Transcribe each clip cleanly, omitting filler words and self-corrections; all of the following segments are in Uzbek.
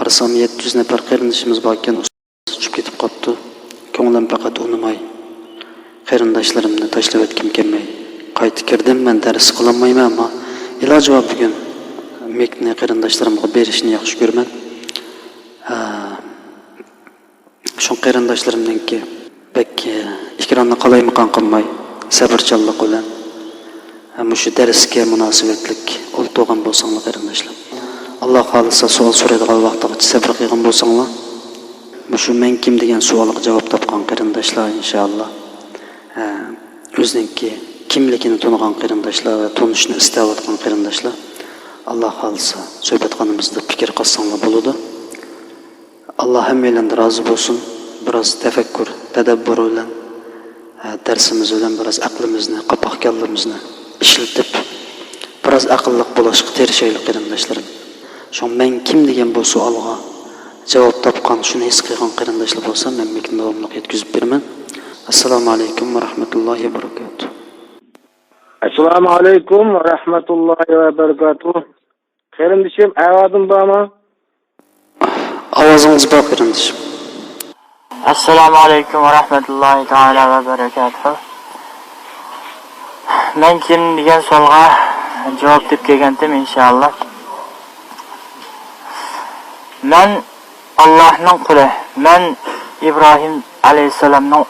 qarasam 700 nafar qarindoshimiz bor ekan, uchib ketib qopti. Ko'nglim faqat unimay. Qarindoshlarimni tashlab o'tkim kelmay. Qaytib kirdim, men dars qilolmayman, ammo iloji bor bugun mekni qarindoshlarimga berishni yaxshi ko'raman. Shu qarindoshlarimningki bek ikronni qalaymiqan qilmay, sabrchanlik bilan shu darsga munosabatlik o'lto'g'an bo'lsanglar qarindoshlar. Alloh xolisa savol so'raydigan vaqtgacha sabr qilgan bo'lsanglar, shu men kim degan savolga javob topgan qarindoshlar inshaalloh. O'ziningki kimligini tonigan qarindoshlar va tunishni istayotgan qarindoshlar Alloh xolisa suhbat qilganimizda fikr qilsanglar bo'ladi. Alloh hammalardan rozi bo'lsin. Biroz tafakkur, tadabbur bilan darsimiz bilan biroz aqlimizni, qapoqkallarimizni ishlatib, biroz aqlli bo'lishga tirishaylik qarindoshlarim. Shu men kim degan bu savolga javob topgan, shuni his qilgan qarindoshlar bo'lsa, men mekni davomli yetkazib beraman. Assalomu alaykum va rahmatullohi va barakatuh. Assalomu alaykum va rahmatullohi va barakatuh. Qarindoshim, ovozim bormi? Ovozingiz bor qarindoshim. Assalomu alaykum va rahmatullohi taala va barakatuh. Men kim degan savolga javob deb kelgandim inshaalloh. Men Allohning quli, men Ibrohim alayhisalomning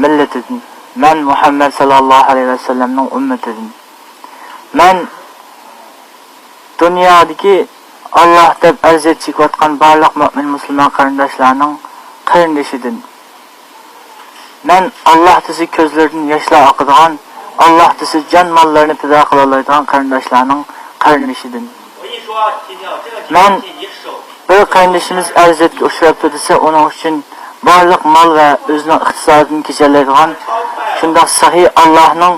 millatidan, men Muhammad sallallohu alayhi vasallamning ummatidan. Men dunyodagi Allah deb arzat chekayotgan barliq mu'min musulmon qarindoshlarning qarindoshidan. Men Allah tizi ko'zlaridan yoshlar oqadigan, Allah tizi jon mollarini fido qila oladigan qarindoshlarning qarindoshidan. Men bir qarindoshimiz arzatga uchrabdi desa, uning uchun barliq mol va o'zining iqtisodini kechalaydigan shunday sahih Allohning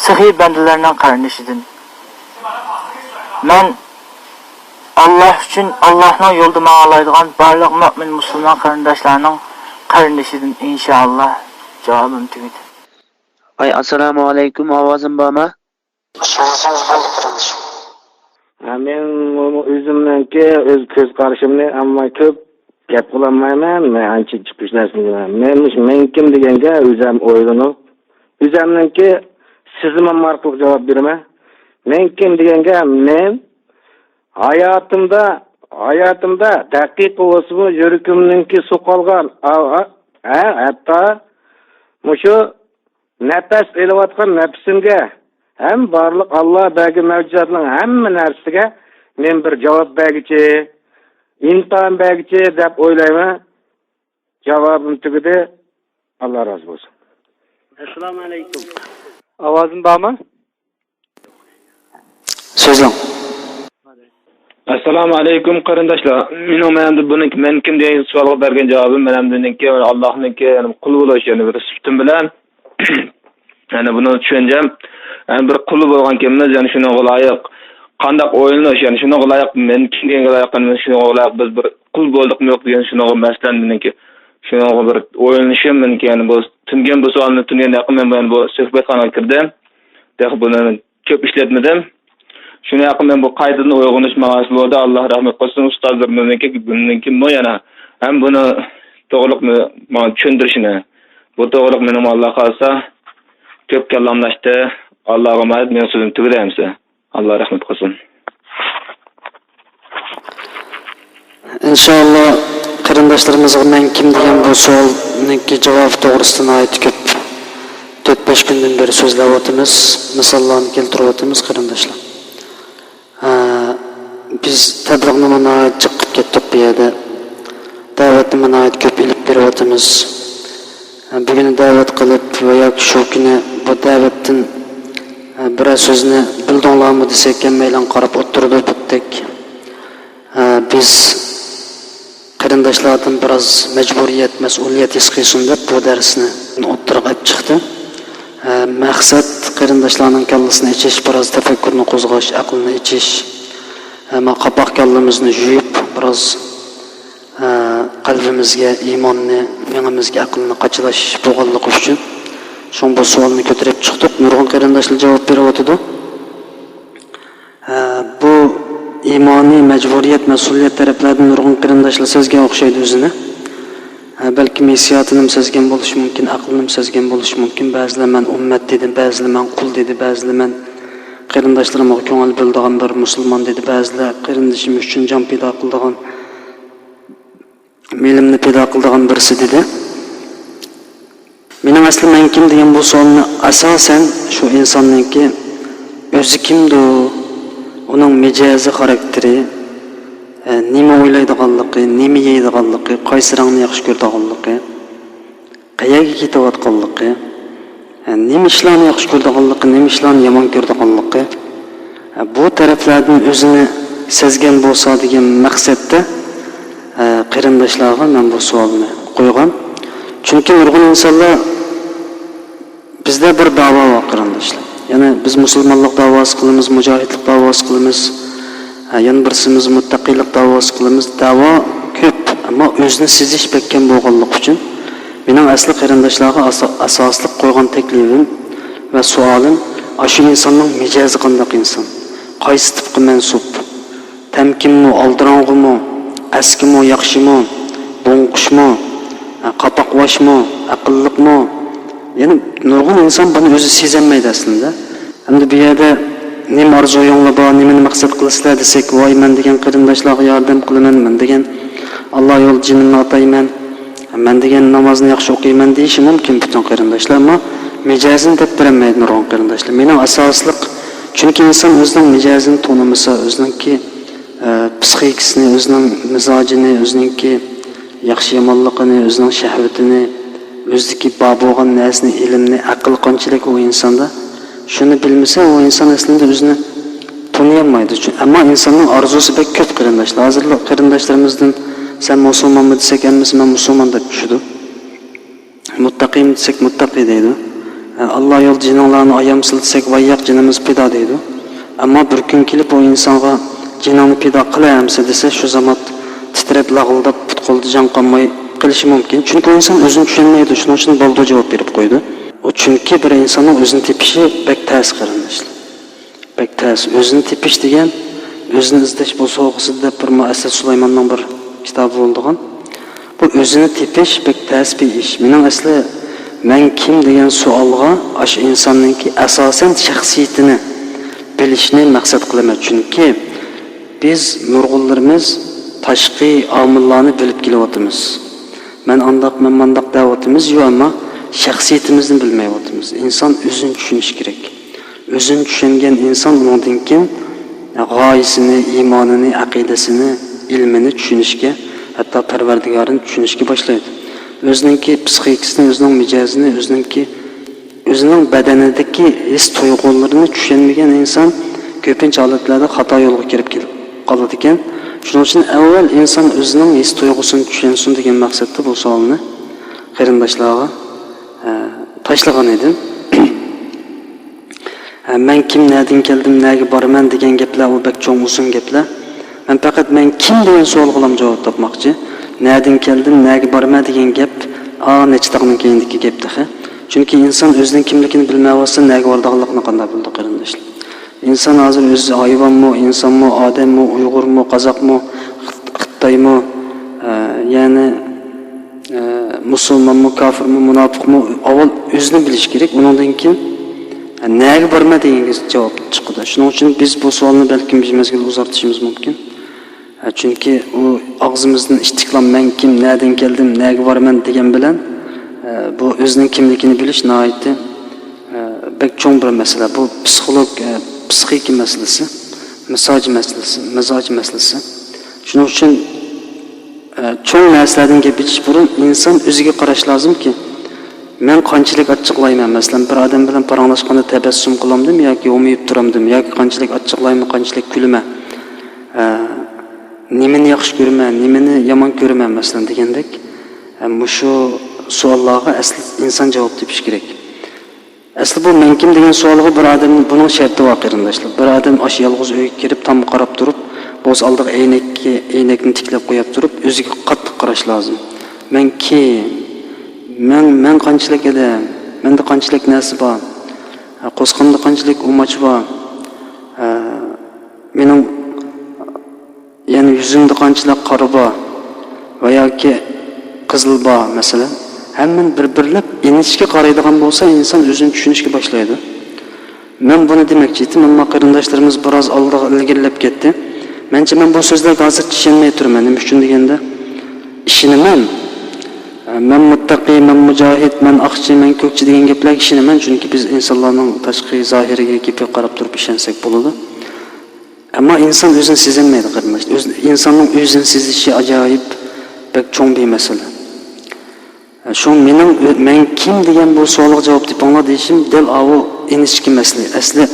sahih bandalarining qarindoshidan. Men Allah uchun Allohning yo'lida ma'laydigan barliq mu'min musulmon qarindoshlarning qarindoshidan inshaalloh javobim tugadi. Assalomu alaykum, ovozim bormi? So'zingiz bo'ldi qarindoshim. Men o'zimniki o'z ko'z qarashimni amma ko'p gap qilolmayman. Men ancha chiqish narsani. Men kim deganga o'zim o'ylanib, o'zimniki sizman orqali javob beraman. Men kim deganga men hayatımda dakika olsun yürükümünki sokalgan hatta şu nefes elevatkan nefsimge hem varlık Allah belki mevcudların hem nersige men bir cevap belki imtihan belki dep oylayma cevabım tügüdü. Allah razı olsun. Assalomu alaykum. Ovozim bormi? So'zlang. Assalomu alaykum qarindoshlar. Men kim degan savolga bergan javobim menimki Allohniki, ya'ni qul bo'lish, ya'ni bir sifatim bilan ya'ni buni tushunjam. Yani bir qul bo'lgan kimmiz, ya'ni shunga loyiq qanday o'yinish, ya'ni shunga loyiq men kim degan loyiqman, shunga loyiq biz bir qul bo'ldikmi yo'q degan shunga maslan meniki. Shunga bir o'yinishim meniki, ya'ni bu tungan bu savolni tunganda men bu suhbatxonaga kirdim. Dex buni ko'p ishlatmadim. Şunu yakın ben bu kaydını uygulaş mağazlığı Allah rahmet olsun ustazlarımızdaki bu yana hem bunu doğruluk mu düşündürüşüne bu doğruluk benim Allah kalsa köp kellamlaştı Allah'a emanet ben sözüm tügüreyim size Allah rahmet olsun. İnşallah qarindoshlarımızga men kim degan bu savolninki javob to'g'risida ayt ko'p 4-5 kundan beri so'zlab o'tamiz, misollarni keltirib o'tamiz qarindoshlar. Biz tabliğni manayet çıkıp kettik bu yerde. Davetni manayet köp ilip beriyotimiz. Bugün davet kılıp veya şu günü bu davetin biraz sözünü bildiğinlerimi desek meylan qarab oturdu bittik. Biz qarindoshlardan biraz mecburiyet, mesuliyet his qilsin deb bu dersini o'ttirib chiqdi. Maqsad qarindoshlarning kallasini ichish, biraz tafakkurni qo'zg'ash, aqlni ichish. Ama qapoq kallamizni yuyib, biraz qalbimizga iymonni, miyamizga aqlni qachilash bo'lganligi uchun shon bu savolni ko'tarib chiqdik. Nurg'un qarindoshlar javob berib o'tdi. Bu imoniy majburiyat, mas'uliyat taraflaridan nurg'un qarindoshlar sezgan o'xshaydi o'zini. Balki hissiyotini sezgan bo'lishi mumkin, aqlini sezgan bo'lishi mumkin. Ba'zilar men ummat dedi, ba'zilar men qul dedi, ba'zilar men qarindoshlarimga ko'ngil bildigan bir musulmon dedi, ba'zilar qarindishim uchun jon pido qildigan, melimni pido qildigan birisi dedi. Mening asli men kim degan bu savolni asosan shu insonningki o'zi kimdi, uning mijozi, xarakteri, nima o'ylaydiganligi, nima yeydiganligi, qaysi rangni yaxshi ko'radiganligi, qayerga ketayotganligi, nima ishlarni yaxshi ko'radiganligi, nima ishlarni yomon ko'radiganligi, bu taraflardan o'zini sezgan bo'lsa degan maqsadda qarindoshlarga men bu savolni qo'ygan. Chunki nurg'un insonlar bizda bir da'vo bor qarindoshlar. Ya'ni biz musulmonlik da'vosi qilamiz, mujohidlik da'vosi qilamiz, yana birsimiz muttaqiylik da'vosi qilamiz. Da'vo ko'p, ammo o'zini sezish bekkan bo'lganligi uchun mening asli qarindoshlarga asosli qo'ygan taklifim va savolim shu insonning mijozi qanday inson, qaysi tipga mansub, tamkinmi, aldirong'imi, askimi, yaxshimi, bo'ngqishmi, qapoqvashmi, aqlliqmi? Yani nurg'un inson buni o'zi sezolmaydi aslida. Hamda bu yerda nima orzuinglar bor, nimani maqsad qilasizlar desak, voy men degan qarindoshlarga yordam qilaman, men degan Alloh yo'l jinimni atayman, men degan namozni yaxshi o'qiyman deyishi mumkin butun qarindoshlar, ammo mijozini deb bilmaydi nurg'un qarindoshlar. Mening asosliq, chunki inson o'zining mijozini tanimasa, o'zininki psixikasini, o'zining mizojini, o'zininki yaxshi yomonligini, o'zining shahvatini, o'zidagi bor bo'lgan narsani, ilmni, aql qanchalik u insonda, shuni bilmasa, u inson aslida o'zini taniy olmaydi. Ammo insonning orzusi bek ko'p qarindoshlar. Hozir qarindoshlarimizdan sen musulmonmi desak, hammasi men musulmon deb tushudi. Muttaqim desak, muttaqi deydi. Alloh yo'l jinonlarni ayamsil desak, voyyoq jinimiz pido deydi. Ammo bir kun kelib o insonga jinonni pido qilamsa desa, shu zamot titrab, lag'ildab, putqolda jon qolmay qilishi mumkin. Chunki inson o'zini tushunmaydi, shuning uchun boldo javob berib qo'ydi. O chunki bir insonning o'zini tepishi bek ta'sir qarindoshlar. Bek ta'sir. O'zini tepish degan, o'zini izlash bu so'g'isida bir Muassas Sulaymonning bir kitobi bo'lgan. Bu o'zini tepish bek ta'sir bir ish. Mening asli men kim degan savolga shu insonningki asosan shaxsiyatini bilishni maqsad qilaman. Chunki biz nurg'unlarimiz tashqi omillarni bilib kelyapmiz. Men mandaq da'vatimiz yo'q, ammo shaxsiyatimizni bilmayapmiz. Inson o'zini tushunishi kerak. O'zini tushungan inson undan keyin g'oyasini, iymonini, aqidasini, ilmini tushunishga, hatto Parvardigorini tushunishga boshlaydi. O'zininki psixikasini, o'zining mijozini, o'zining badanidagi his tuyg'ularini tushunmagan inson ko'pincha holatlarda xato yo'lga kirib qoladi ekan. Shuning uchun avval inson o'zining his tuyg'usini tushunsin degan maqsadda bu savolni qarindoshlarga tashlagan edim. Men kim, nerdan keldim, nega boraman degan gaplar u bek cho'ng uzun gaplar. Men faqat men kim degan savolga javob topmoqchi. Nerdan keldim, nega boraman degan gap necha taqning keyindagi gapda. Chunki inson o'zining kimligini bilmayotsa, nega borganligini qanday bildi qarindoshlar. İnsan hozir o'zi hayvonmi, insonmi, odammi, uyg'urmi, qozoqmi, xitoymi, ya'ni musulmonmi, kofirmi, munofiqmi, avval o'zini bilish kerak. Undan keyin nega borma degan javob chiqadi. Shuning uchun biz bu savolni balkim bir mezgil uzartishimiz mumkin. Chunki u og'zimizdan istiqlom men kim, nerdan keldim, nega borman degan bilan bu o'zining kimligini bilish nihoyatda bek cho'ng bir masala. Bu psixik masalasi, mizoj masalasi. Shuning uchun cho'ng narsalardan gapish burun inson o'ziga qarash lozimki, men qanchalik ochiqlayman, masalan, bir odam bilan paranglashganda tabassum qilamdim yoki o'miyib turamdim, yoki qanchalik ochiqlayman, qanchalik kulaman, nimani yaxshi ko'raman, nimani yomon ko'raman masalan degandek, shu savollarga asli inson javob topish kerak. Asli bu men kim degan savolga bir odam buning sharti bor qarindoshlar. Bir odam osh yolg'iz uyga kirib, tom qarab turib, bo'z oldiga aynakni tiklab qo'yib turib, o'ziga qattiq qarash lozim. Men kim? Men qanchalik edim? Menda qanchalik narsa bor? Qo'sqimda qanchalik umoch bor? Mening yüzüngde qanchalik qora bor va yoki qizil bor masalan, hamman bir-birlab inishga qaraydigan bo'lsa, inson o'zini tushunishga boshlaydi. Men buni demoqchi edim, ammo qarindoshlarimiz biroz oldiga ilgirlab ketdi. Mencha men bu so'zlarga hozir tushunmay turman. Nima uchun deganda, ishinaman. Men muttaqi, men mujohid, men aqchi, men ko'kchi degan gaplarga ishinaman, chunki biz insonlarning tashqi zohiriga kelib qarab turib ishonsak bo'ladi. Ammo inson o'zini sezolmaydi qarindoshlar. Insonning o'zini sezishi ajoyib, bek cho'ng bir masala. Şu men kim degan bu savolga javob deb angladishim del avu inishki masala. Asli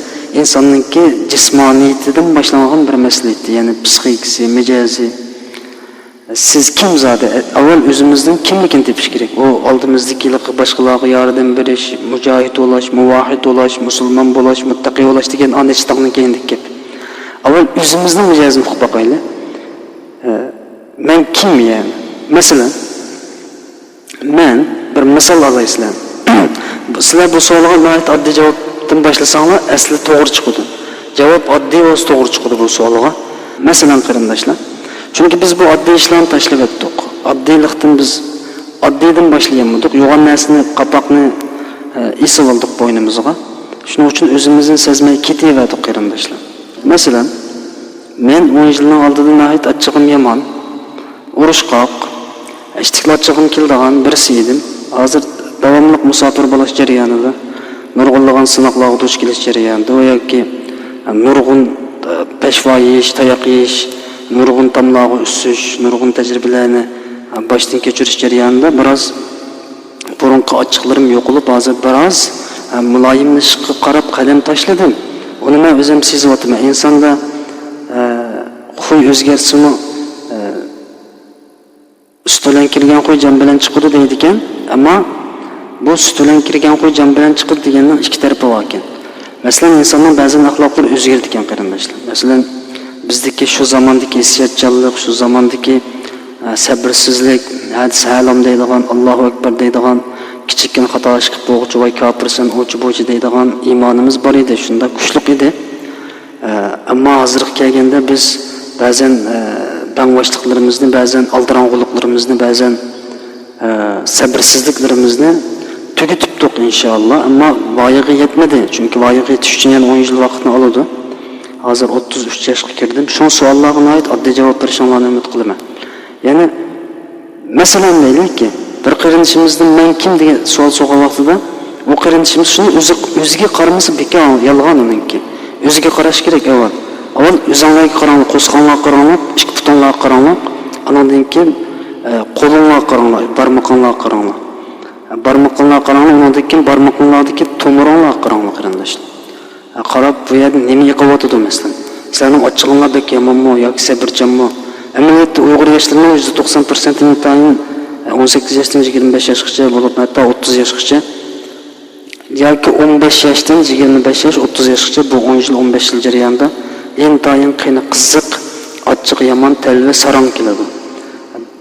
insonningki jismoniyatidan boshlangan bir masala edi. Ya'ni psixikasi, mijozi. Siz kim zodi? Avval o'zimizdan kimligini tepish kerak. O oldimizdagilarga boshqalarga yordam berish, mujohid bo'lish, muvahhid bo'lish, musulmon bo'lish, muttaqi bo'lish degan anishliqni keyindik gap. Avval o'zimizning mijozini qilib boqaylik. Men kim yani? Masalan, men bir misol olaysizlar. Sizlar bu savolga nihoyat oddiy javobdan boshlasanglar, asli to'g'ri chiqadi. Javob oddiy va to'g'ri chiqadi bu savolga. Masalan, qarindoshlar, chunki biz bu oddiy ishlarni tashlab o'tdik. Oddiylikdan biz oddiydan boshlayapmiz. Yo'g'on narsani, qapoqni esib oldik bo'ynimizga. Shuning uchun o'zimizni sezmay ketaverdik qarindoshlar. Masalan, men 10 yilning oldida nihoyat achchig'im yomon, urushqoq, ishtiqlatchig'im keldigan birisi edim. Hozir davomli musofir bo'lish jarayonida, nurg'unlagan sinoqlarga duch kelish jarayonida yoki nurg'un peshvo yeyish, tayoq yeyish, nurg'un tamlarga usish, nurg'un tajribalarni boshdan kechirish jarayonida biroz burunqi ochiqlarim yo'qolib, hozir biroz muloyimlashishga qarab qadam tashladim. Uni men o'zim sezyapman. Insonda xuy o'zgarsimi üstülen kirgen koy cam bilen çıkıdı deydi ekan, ama bu üstülen kirgen koy cam bilen çıkıdı deganning ikki tarafı var ekan. Masalan, insonning ba'zan axloqlari o'zgardi ekan qarindoshlar. Masalan, bizdagi shu zamondagi hissiyotchanlik, shu zamondagi sabrsizlik, hadis halam deydigan, Allohu akbar deydigan, kichikkin xato ish qilib bo'g'chi voy kofirsan, o'chi bo'chi deydigan iymonimiz bor edi, shunda kuchli edi. Ammo hozirga kelganda biz ba'zan dangvoshliqlarimizni, ba'zan aldirang'uliqlarimizni, ba'zan sabrsizliklarimizni tugatibdik inshaalloh, ammo voyaga yetmadi. Chunki voyaga yetish uchun yana 10 yil vaqtni oladi. Hozir 33 yoshga kirdim. Shu savollarga nihoyat oddiy javob berishinglarni umid qilaman. Ya'ni masalan deylikki, bir qarindishimizdan men kim degan savol so'rgan vaqtida, u qarindishimiz shuni o'ziga qaramasa bekor yolg'on uningki. O'ziga qarash kerak avval. Avval o'zinglarga qaranglar, qo'sqonlarga qaranglar, ikki butonlarga qaranglar. Andan keyin qo'linglarga qaranglar, barmoqlarga qaranglar. Barmoqlarga qaranglar, undan keyin barmoqlardagi tomirlarga qaranglar qarindoshlar. Qarab bu yerda nima yiqyapti masalan. Sizlarning ochig'inglardek yomonmi yoki sabrchanmi? Amaliyotda Uyg'ur yoshlarining %90% tayin 18 yoshdan 25 yoshgacha bo'lib, hatto 30 yoshgacha yoki 15 yoshdan 25 yosh, 30 yoshgacha bu 10 yil, 15 yil jarayonida intayin qiyin, qiziq, ochiq, yomon, talva, sarong keladi.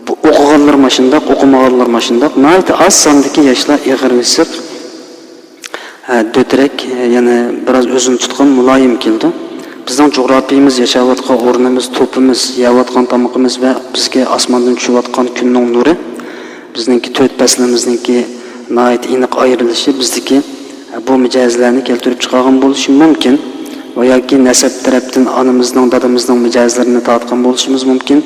Bu o'qiganlar mashindaq, o'qimaganlar mashindaq, nihoyat oz sondagi yoshlar ig'ir-visiq, do'tirak, ya'ni biroz o'zini tutgan, muloyim keldi. Bizning jo'grafiyamiz, yashayotgan o'rnimiz, to'pimiz, yeyotgan tomoqimiz va bizga osmondan tushayotgan kunning nuri, bizningki to'rt faslimizningki nihoyat aniq ayrilishi bizniki bu mijozlarni keltirib chiqargan bo'lishi mumkin. Va yoki nasab tarafdan onamizning, dadamizning mijozlarini tortgan bo'lishimiz mumkin.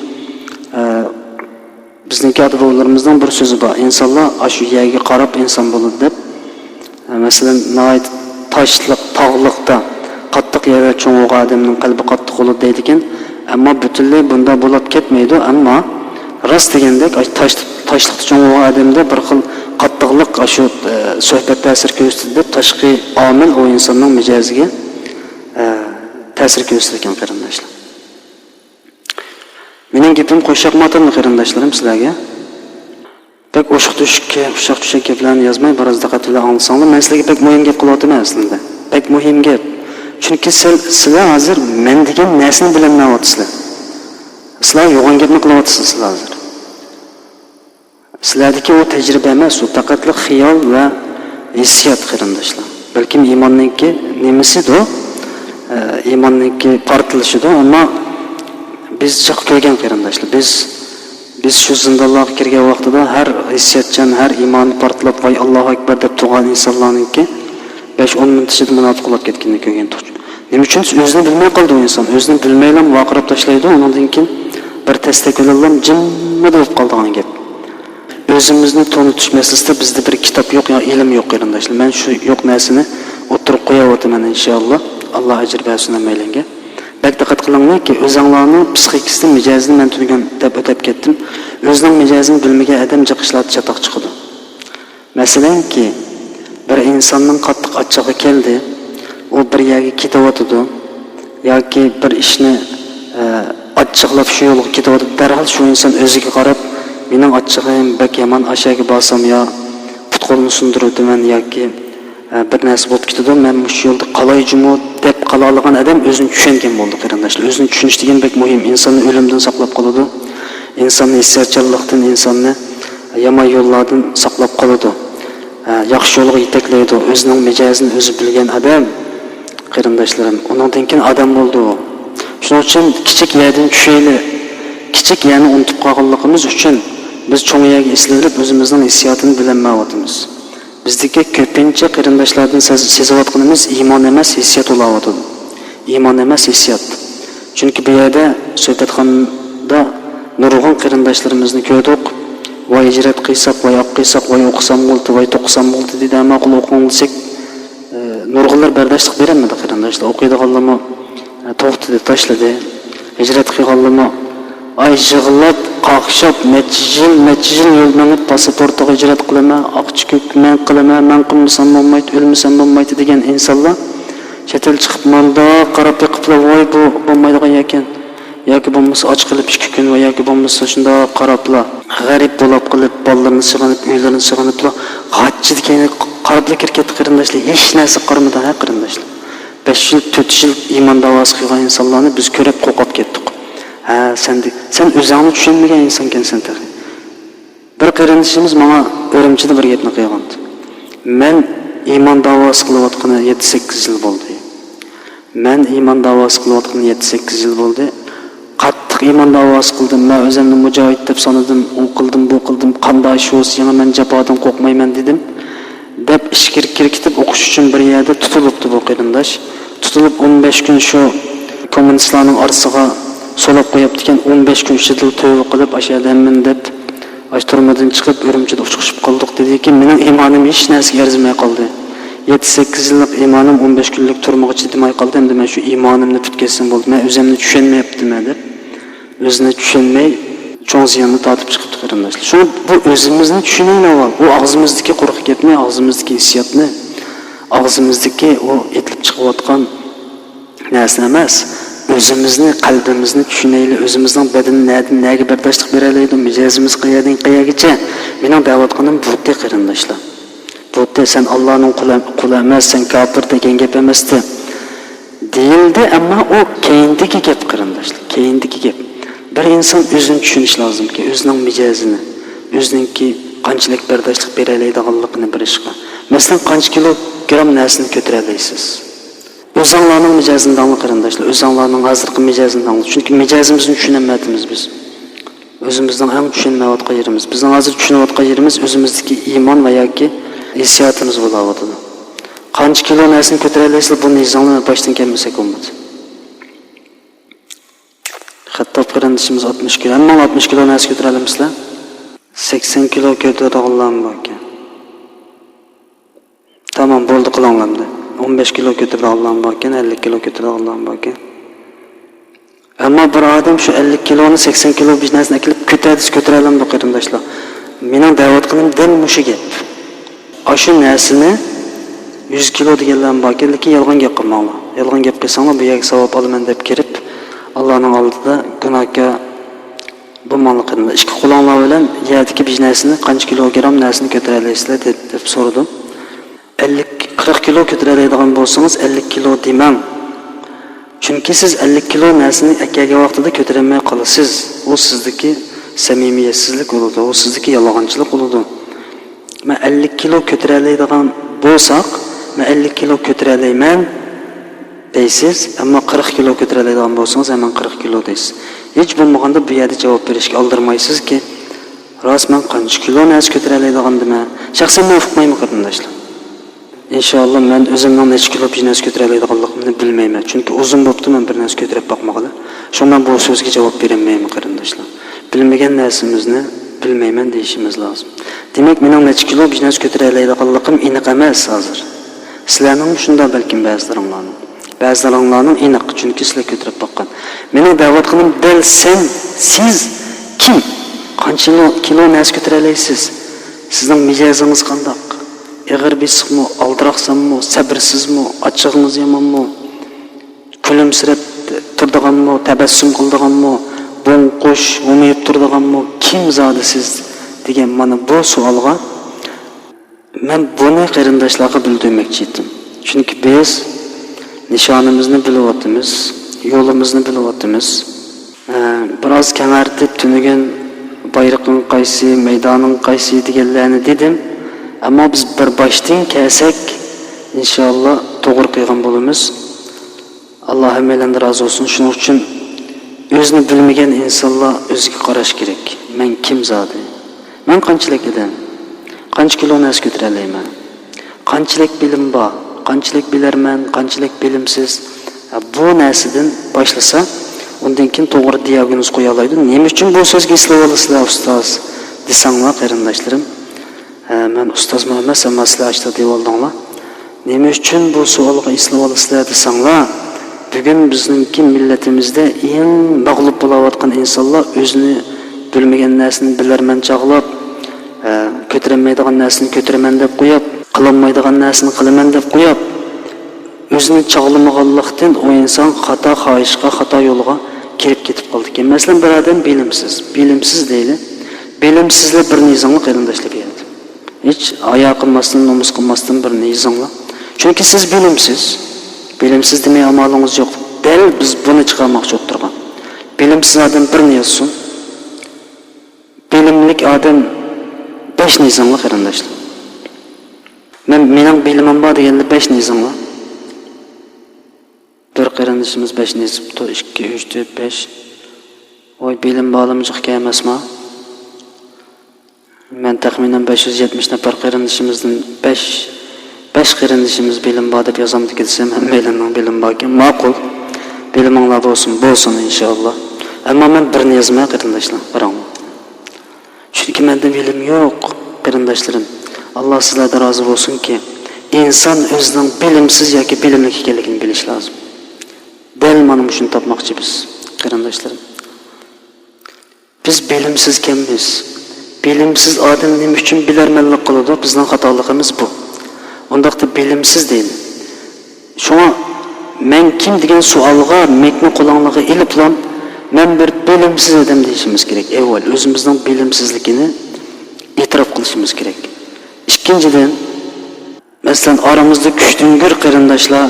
Bizningki ota-bobolarimizning bir so'zi bor. Insonlar shu yerga qarab inson bo'ladi deb. Masalan, nihoyat toshliq, tog'liqda qattiq yerga cho'ng'igan odamning qalbi qattiq bo'ladi deydi ekan. Ammo butunlay bunda bo'lib ketmaydi, ammo rost degandek toshliqda cho'ng'igan odamda bir xil qattiqlik shu suhbat ta'sir ko'rsatadi deb tashqi omil o insonning mijoziga ta'sir ko'rsatgan qarindoshlar. Mening gapim qo'shaqmatim qarindoshlarim sizlarga. Pek o'shiq tushak gaplarni yozmay, biroz diqqat bilan anglasanglar, men sizlarga pek muhim gap qilyapman aslida. Pek muhim gap. Chunki sizlar hozir men degan narsani bilmayapsizlar. Sizlar yo'g'on gapni qilyapsizlar sizlar hozir. Sizlardagi o tajriba emas, u faqatlik xiyol va hissiyot qarindoshlar. Balkim iymonninki nimasidir? İymonninki partilishidir, ammo biz jiq ko'rgan qarindoshlar, biz shu zindonlarga kirgan vaqtida har hissiyatchan, har iymoni portlab voy Allohu akbar deb turgan insonlarningki 5-10 minut ichida munofiq bo'lib ketganini ko'rgan. Nima uchun? O'zini bilmay qoldi u inson. O'zini bilmaylam vaqirab tashlaydi, undan keyin bir tastakulalam jimma bo'lib qoldigan gap. O'zimizni tonitish masalasida bizda bir kitob yo'q, yo ilm yo'q qarindoshlar. Men shu yo'q narsani o'tirib qo'yayotaman inshaalloh. Alloh ajr bersin hammanglarga. Bak diqqat qilinglarki, o'zinglarning psixikasini, mijozini men turgan deb o'tib ketdim. O'zining mijozini bilmagan odam jiqishlar chatoq chiqadi. Masalanki, bir insonning qattiq achchig'i keldi, u bir yerga ketyotdi yoki bir ishni achchiqlab shu yo'lga ketyotdi, darhol shu inson o'ziga qarab, mening achchig'im bak yomon, ashaga borsam yo putqolni sundiruvdiman yoki bir narsa bo'lib ketadi, men shu yo'lda qaloyjimi deb qala olgan odam o'zini tushungan bo'ldi qarindoshlar. O'zini tushunish degan bek muhim. Insonni o'limdan saqlab qoladi. Insonni hissiyotchanlikdan, insonni yomon yo'llardan saqlab qoladi. Yaxshi yo'lga yetaklaydi. O'zining mijozini o'zi bilgan odam qarindoshlarim, undan keyin odam bo'ldi u. Shuning uchun kichik yerdan tushaylik. Kichik yerni unutib qolganligimiz uchun biz cho'ng yerga eslaylik, o'zimizning hissiyotini bilmayapmiz. Bizdagi ko'pincha qarindoshlardan sezayotganimiz iymon emas, hissiyot bo'layotdi. Iymon emas, hissiyot. Chunki bu yerda suhbatxonada nurg'un qarindoshlarimizni ko'rdik. Voy hijrat qilsak, voy o'qiysak, voy o'qisam bo'ldi, voy to'qisam bo'ldi dedi, ammo qul o'qilsak nurg'unlar bardoshlik bermadi qarindoshlar. O'qiydiganlarni to'xtadi, tashladi. Hijrat qilganlarni ay yig'lab, qaqshab, machjil yo'l menib pasportiga hijrat qilaman, oqchikuk men qilaman, men qilmasam bo'lmaydi, o'lmasam bo'lmaydi degan insonlar chet el chiqib manda qarab yiqiblar, voy bu bo'lmaydigan ekan. Yoki bo'lmasa och qilib 2 kun va yoki bo'lmasa shunda qarablar, g'arib bo'lib qilib, bolalarini sig'inib, uylarini sig'iniblar, g'achchi degan qarablar kirket qarindoshlar, hech narsa qaramadan ha qarindoshlar. 5 yil, 4 yil iymon da'vosi qilgan insonlarni biz ko'rib qo'rqib ketdik. Sen o'zingni tushunmagan inson ekansan taxi. Bir qarindoshimiz menga O'rimchida bir gapni qilgandi. Men iymon da'vosi qilayotgani 7-8 yil bo'ldi. Men iymon da'vosi qilayotgani 7-8 yil bo'ldi. Qattiq iymon da'vosi qildim. Men o'zimni mujohid deb sanadim, u qildim, bu qildim. Qanday shu yana men jafodan qo'rqmayman dedim. Deb ishga kirib o'qish uchun bir yerda tutilibdi bu qarindosh. Tutilib 15 kun shu kommunistlarning orasiga solab qo'yibdi ekan, 15 kun ichida to'y qilib ashadaman deb ashturmadan chiqib O'rimchida uchqishib qoldik dediki, mening iymonim hech narsaga arzimay qoldi. 7-8 yillik iymonim 15 kunlik turmoq chidamay qoldi. Endi men shu iymonimni tutkazsam bo'ldi. Men o'zimni tushunmayapman deb, o'zini tushunmay cho'ng ziyonni tortib chiqibdi qarindoshlar. Shu bu o'zimizni tushunaylik avval. U og'zimizdagi qo'rq gapni, og'zimizdagi hissiyotni, og'zimizdagi o etlib chiqayotgan narsa emas. O'zimizni, qalbimizni tushunaylik, o'zimizning badanini nega bardoshlik beraylik, mijozimiz qayerdan qayergacha. Mening da'vatqanim bu qarindoshlar. Bu sen Allohning quli emas, sen kofir degan gap emasdi. Deyildi, ammo u keyindagi gap qarindoshlar, keyindagi gap. Bir inson o'zini tushunish lozimki, o'zining mijozini, o'ziningki qanchalik bardoshlik beraydiganligini bilishga. Masalan, qancha kilogram narsani ko'tara olasiz? O'zinglarning mijozini dangli qarindoshlar, o'zinglarning hozirgi mijozini dangli. Chunki mijozimizni tushunmayapmiz biz. O'zimizning eng tushunmayotgan yerimiz, bizning hozir tushunayotgan yerimiz o'zimizdagi iymon va yoki hissiyotimiz bo'layotdi. Qancha kilo narsani ko'tara olasizlar, buni izonglar boshdan kelmasak bo'lmaydi. Hatto qarindoshimiz 60 kilo, ammo 60 kilo narsa ko'tara olamizlar. 80 kilo ko'taradiganlar bor ekan. Tamam, bo'ldi qilinglar. 15 kilo ko'taradiganlar bor ekan, 50 kilo ko'taradiganlar bor ekan. Ammo bir odam shu 50 kiloni 80 kilo biznesini qilib ko'tara oladi qarindoshlar. Mening da'vat qilim dam mushu gap. Shu narsani 100 kilo deganlar bor ekan, lekin yolg'on gap qilmanglar. Yolg'on gap qilsanglar bu yerga savob olaman deb kirib, Allohning oldida gunohga bo'lmoqlik qildi. Ikki qo'linglar bilan yerdagi biznesini qancha kilogram narsani ko'tara olasizlar deb so'radim. 40 kilo ko'taradigan bo'lsangiz 50 kilo demang. Chunki siz 50 kilo narsani akaga vaqtida ko'taramay qolasiz. U sizdagi samimiyatsizlik bo'ladi, u sizdagi yolg'onchilik bo'ladi. Men 50 kilo ko'taradigan bo'lsak, men 50 kilo ko'taralayman deysiz, ammo 40 kilo ko'taradigan bo'lsangiz, men 40 kilo deysiz. Hiç bo'lmaganda bu yerda javob berishga oldirmaysizki, rost men qancha kilo narsa ko'tara oladigandim. Shaxsan men uqmayman qarindoshlar. İnşallah men o'zimning necha kilo narsa ko'tara oladiganligimni bilmayman. Chunki uzun bo'pti men bir narsa ko'tarib boqmag'ili. Shundan bu so'zga javob bermayman qarindoshlar. Bilmagan narsamizni bilmayman deyishimiz lozim. Demak, mening necha kilo narsa ko'tara oladiganligim aniq emas hozir. Sizlarning shunda balkim ba'zilaringlarning. Ba'zilaringlarning aniq, chunki sizlar ko'tarib boqqan. Mening da'vat qilim dal siz kim? Qancha kilo narsa ko'tara olasiz? Sizning mijozingiz qanday? Eğer bismi, aldıraqsanmı, sabirsizmi, açığınız yamanmı, külümsirep turduğanmı, tebessüm kıldıganmı, bonquş, umuyup turduğanmı, kim zadı siz degan mana bu sualga men buni qarindoshlarga bildirmoqchiydim. Chunki biz nishonimizni bilyapmiz, yo'limizni bilyapmiz. Biroz kamartib tunugan bayroqning qaysi, maydonning qaysi deganlarni dedim. Ama biz bir baştan kelsak, inşallah doğru qilgan bo'lamiz. Alloh hammalardan razı olsun. Shuning uchun o'zini bilmagan insonlar o'ziga qarash kerak. Men kim zodi? Men qanchalik edim? Qancha kilo narsa ko'tara olmayman? Qanchalik bilim bor? Qanchalik bilarman? Qanchalik bilimsiz? Bu narsadan boshlasa, undan keyin to'g'ri diagnoz qo'ya oladi. Nima uchun bu so'zga islov olasizlar ustoz? Desanglar qarindoshlarim. Men ustozman emas, ammo sizlar ashta deb oldinglar. Nima uchun bu savolga islov olasizlar desanglar, bugun bizningki millatimizda eng mag'lub bo'layotgan insonlar o'zini bilmagan narsani bilarman chaqlab, ko'tarolmaydigan narsani ko'taraman deb qo'yib, qilolmaydigan narsani qilaman deb qo'yib, o'zini chaqlamaganlikdan o inson xato xohishga, xato yo'lga kirib ketib qoldi ekan. Masalan, bir odam bilimsiz deydi. Bilimsizlar bir nizomga qarindoshlik beradi. Hiç ayağı kılmasın, nomus kılmasın bir nizamla. Çünkü siz bilimsiz. Bilimsiz demeye amalınız yok. Del biz bunu çıkarmak çok durgan. Bilimsiz adam bir nizam. Bilimlik adam 5 nizamla qarindoshlar. Mening bilimim bor deganda 5 nizamla. Bir qarindoshimiz 5 nizam, 2, 3, 4, 5. Oy bilim bağlamacıq emasmi? Men taxminan 570 nafar qarindishimizdan 5 qarindishimiz bilim bor deb yozamdi desam, hammalarning bilim bor ekan. Ma'qul. Biliminglar bo'lsin inshaalloh. Ammo men bir yozmay qarindoshlar, qarang. Chunki menda bilim yo'q, qarindoshlarim. Alloh sizlardan rozi bo'lsin-ki, inson o'zining bilimsiz yoki bilimli ekanligini bilish lozim. Dal mana shuni topmoqchi biz, qarindoshlarim. Biz bilimsiz kimmiz? Bilimsiz adam nima uchun bilarmanlik qiladi? Bizning xatoligimiz bu. Undaqda bilimsiz deydi. Shuna men kim degan savolga metni qo'lonlig'i iliblam, men bir bilimsiz odam deyishimiz kerak. Avval o'zimizning bilimsizligini e'tirof qilishimiz kerak. Ikkinchidan, masalan, aramizda kuchtingir qarindoshlar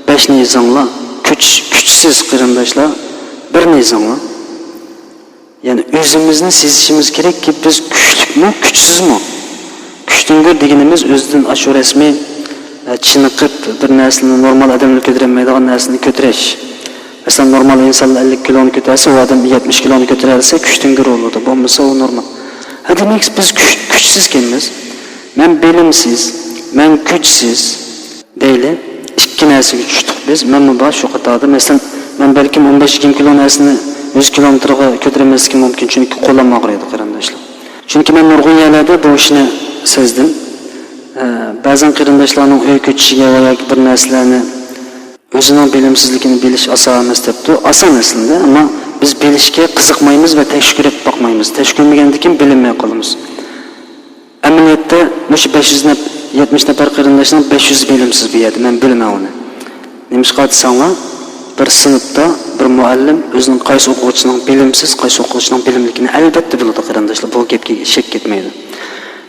5 nizamlar, kuchsiz qarindoshlar 1 nizamlar. Yani özümüzün sezişimiz gerek ki biz güçlük mü, güçsüz mü? Güçtüngür degenimiz özden aşu resmi çınıkıp bir neslini normal adamını götüremeydiğin neslini götüreş. Mesela normal insan 50 kilonu götürse o adam 70 kilonu götürerse güçtüngür olurdu. Bu mesela o normal. Demek biz güçsüz kimmiz? Ben bilimsiz, ben güçsüz değil. İki nesli güçlük biz. Ben bu şu kadardı. Mesela ben belki 15-20 kilo neslini 100 kilometrga ko'tarmaslik mumkin, chunki qo'lim og'riydi qarindoshlar. Chunki men nurg'un yerlarda bu ishni sezdim. Ba'zan qarindoshlarning uy ko'chishiga va yoki bir narsalarni o'zining bilimsizligini bilish oson emas debdi. Oson aslında, ammo biz bilishga qiziqmaymiz va tekshirib boqmaymiz. Tekshirmagandan keyin bilmay qolamiz. Amaliyotda mush 570 nafar qarindoshning 500 bilimsiz bu yerda, men bilmayman uni. Nimishqa desanglar, bir sınıfta bir muallim özünün qaysi o'quvchining bilimsiz, qaysi o'quvchining bilimligini albatta biladi qarindoshlar. Bu gapga shak ketmaydi.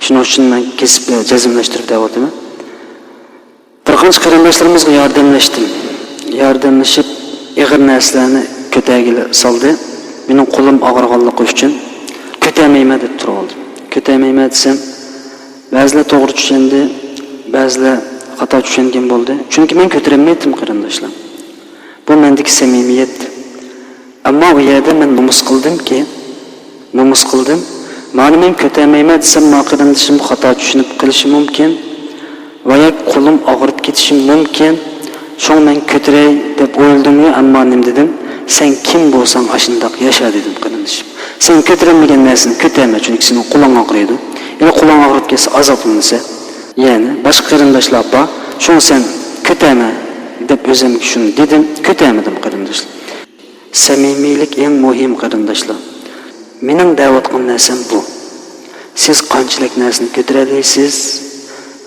Shuning uchun men kesib jazmlashtirib deyapman. Bir qancha qarindoshlarimizga yordamlashib, ig'ir narsalarni ko'tagiga soldi. Mening qo'lim og'irganligi uchun ko'tarmayman deb turib Ko'tarmayman desam, ba'zilar to'g'ri tushundi, ba'zilar xato tushungan bo'ldi. Chunki men ko'tarolmaydim qarindoshlar. Bu mendeki samimiyet. Ammo u yerda men nomus qildim. Mani men ko'tarmayman desam, ma qarindishim xato tushunib qilishi mumkin. Va ya qo'lim og'rib ketishi mumkin. Sho'ng men ko'taray deb o'yladim-yu, ammo nim dedim, sen kim bo'lsang ashundaq yasha dedim qarindishim. Sen ko'tarmagan narsani ko'tarma, chunki sening qo'ling og'riydi. Yana qo'ling og'rib ketsa azoblansa, ya'ni boshqa qarindoshlar bor, sho'ng sen ko'tarma deb o'zim shuni dedim, ko'tarmadim qarindoshlar. Samimiylik eng muhim qarindoshlar. Mening da'vat qilgan narsam bu. Siz qanchalik narsani ko'tara olasiz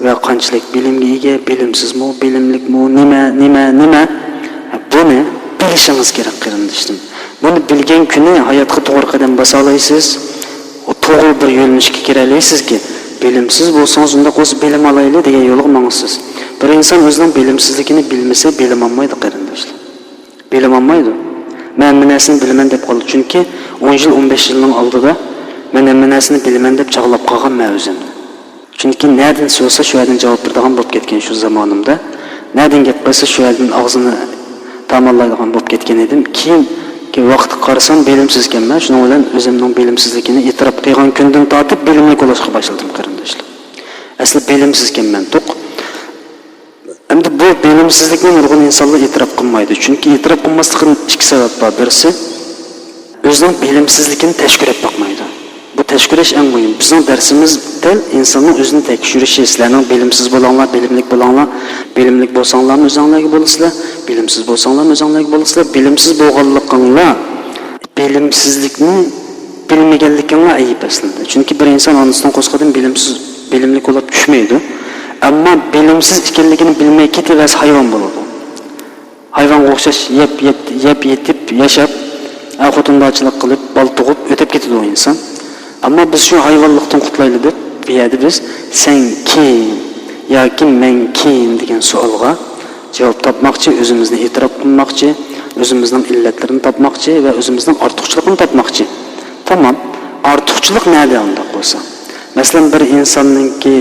va qanchalik bilimga ega, bilimsizmi, bilimlikmi, nima buni bilishingiz kerak qarindoshlar. Buni bilgan kuni hayotga to'g'ri qadam basa olasiz, to'g'ri bir yo'nalishga kira olasizki, bilimsiz bo'lsangiz unda qo'z bilim olayli degan yo'lga mangsiz. Bir inson o'zining bilimsizligini bilmasa, bilim olmaydi qarindoshlar. Bilim olmaydi. Men narsani bilaman deb qoldi, chunki 10 yil 15 yilning oldida men narsani bilaman deb chaqlab qolganman o'zimni. Chunki nerdan so'rasa shu yerdan javob beradigan bo'lib ketgan shu zamonimda, nerdan gap qilsa shu yerdan og'zini ta'minlaydigan bo'lib ketgan edim. Keyin vaqt qarasam bilimsiz ekanman, shuning bilan o'zimning bilimsizligini e'tirof qilgan kundan tortib bilimli bo'lishga boshladim qarindoshlar. Asli bilimsiz ekanman, to'q. Endi bu bilimsizlikni nurg'un insonlar e'tirof qilmaydi. Chunki e'tirof qilmaslikning ikki sabab bor. Birisi o'zining bilimsizligini tashkil etmoqmaydi. Bu tashkilish eng muhim. Bizning darsimizda insonning o'zini tekshirishi, sizlarning bilimsiz bo'linglar, bilimlik bo'linglar, bilimlik bo'lsanglar o'zinglarga bo'lasizlar, bilimsiz bo'lsanglar o'zinglarga bo'lasizlar, bilimsiz bo'lganliginglar, bilimsizlikni bilmaganliginglar ayib aslida. Chunki bir inson onasidan qo'sqadan bilimlik bo'lib tushmaydi. Ammo bilimsiz ekanligini bilmay ketaversa hayvon bo'ladi. Hayvonga o'xshash yeb yetib yashab, xotindochilik qilib, bol tug'ib o'tib ketadi o inson. Ammo biz shu hayvonlikdan qutlayli deb, bu yerda biz sen kim yoki men kim degan savolga javob topmoqchi, o'zimizni e'tirof qilmoqchi, o'zimizning illatlarini topmoqchi va o'zimizning ortiqchiligini topmoqchi. Tamam, ortiqchilik nima unda bo'lsa? Masalan, bir insonningki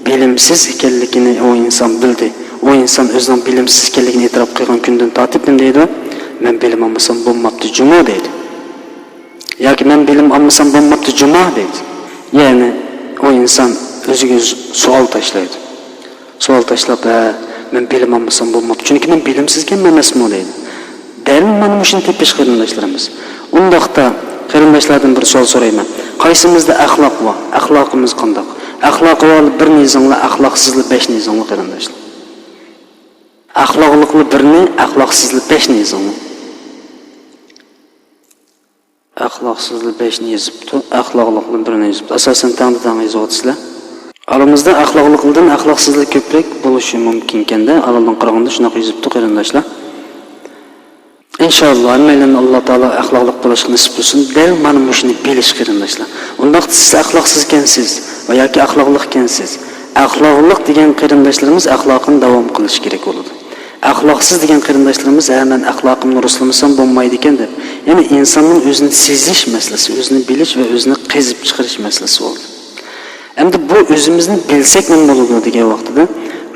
bilimsiz ekanligini o inson bildi. O inson o'zining bilimsiz ekanligini e'tirof qilgan kundan tortib nima deydi? Men bilim olmasam bo'lmabdi, jumo deydi. Yoki men bilim olmasam bo'lmabdi, jumo deydi. Ya'ni o inson o'ziga savol tashlaydi. Savol tashlab, men bilim olmasam bo'lmabdi, chunki men bilimsiz emasman deydi. Dal mana shuni tepish qarindoshlarimiz. Undaqda qarindoshlardan bir savol so'rayman. Qaysimizda axloq bor? Axloqimiz qanday? Axloqli bir nizomlar, axloqsizli 5 nizomlar qarindoshlar. Axloqli birni, axloqsizli 5 nizomlar. Axloqsizli 5 ni yozibdi, axloqli birni yozibdi. Asosan tangda yozyapsizlar. Aramizda axloqlidan axloqsizlik ko'proq bo'lishi mumkin ekanda, Allohdan qaraganda shunaqa yozibdi qarindoshlar. İnşallah Alloh taolo axloqli bo'lishni nasib qilsin. Dal mana shuni bilish qarindoshlar. Undaqda siz axloqsiz ekansiz va yoki axloqli ekansiz. Axloqliq degan qarindoshlarimiz axloqini davom qilish kerak bo'ladi. Axloqsiz degan qarindoshlarimiz men axloqimni ruslamsam bo'lmaydi ekan deb. Ya'ni insonning o'zini sezish masalasi, o'zini bilish va o'zini qezib chiqarish masalasi bo'ldi. Endi bu o'zimizni bilsak nima bo'ladi degan vaqtida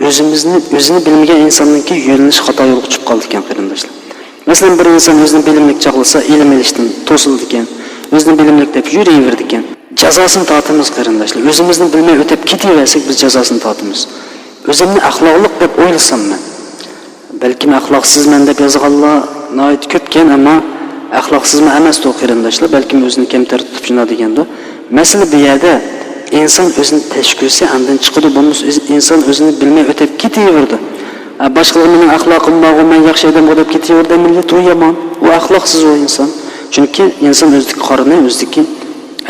o'zini bilmagan insonningki yo'linish xato yo'lga chiqib qoldi ekan qarindoshlar. Masalan, bir inson o'zini bilimlik chaqlasa, ilm olishdan to'sildi ekan, o'zini bilimlik deb yuraverdi ekan. Jazosini tortamiz qarindoshlar. O'zimizni bilmay o'tib ketaversak, biz jazosini tortamiz. O'zimni axloqliq deb o'ylasam men, balkim axloqsizman deb yozganlar noyat ko'pkan, ammo axloqsizman emas to'g'ri qarindoshlar, balkim o'zini kamtar tutib jinodiganda. Masala bu yerda inson o'zini tashkilsi andan chiqadi, bo'lmasa inson o'zini bilmay o'tib ketaverdi. Boshqalarning axloqim bor, men yaxshi odam bo'lib ketaverdi, millat u yomon. U axloqsiz o inson. Chunki inson o'zidagi qorini, o'zidagi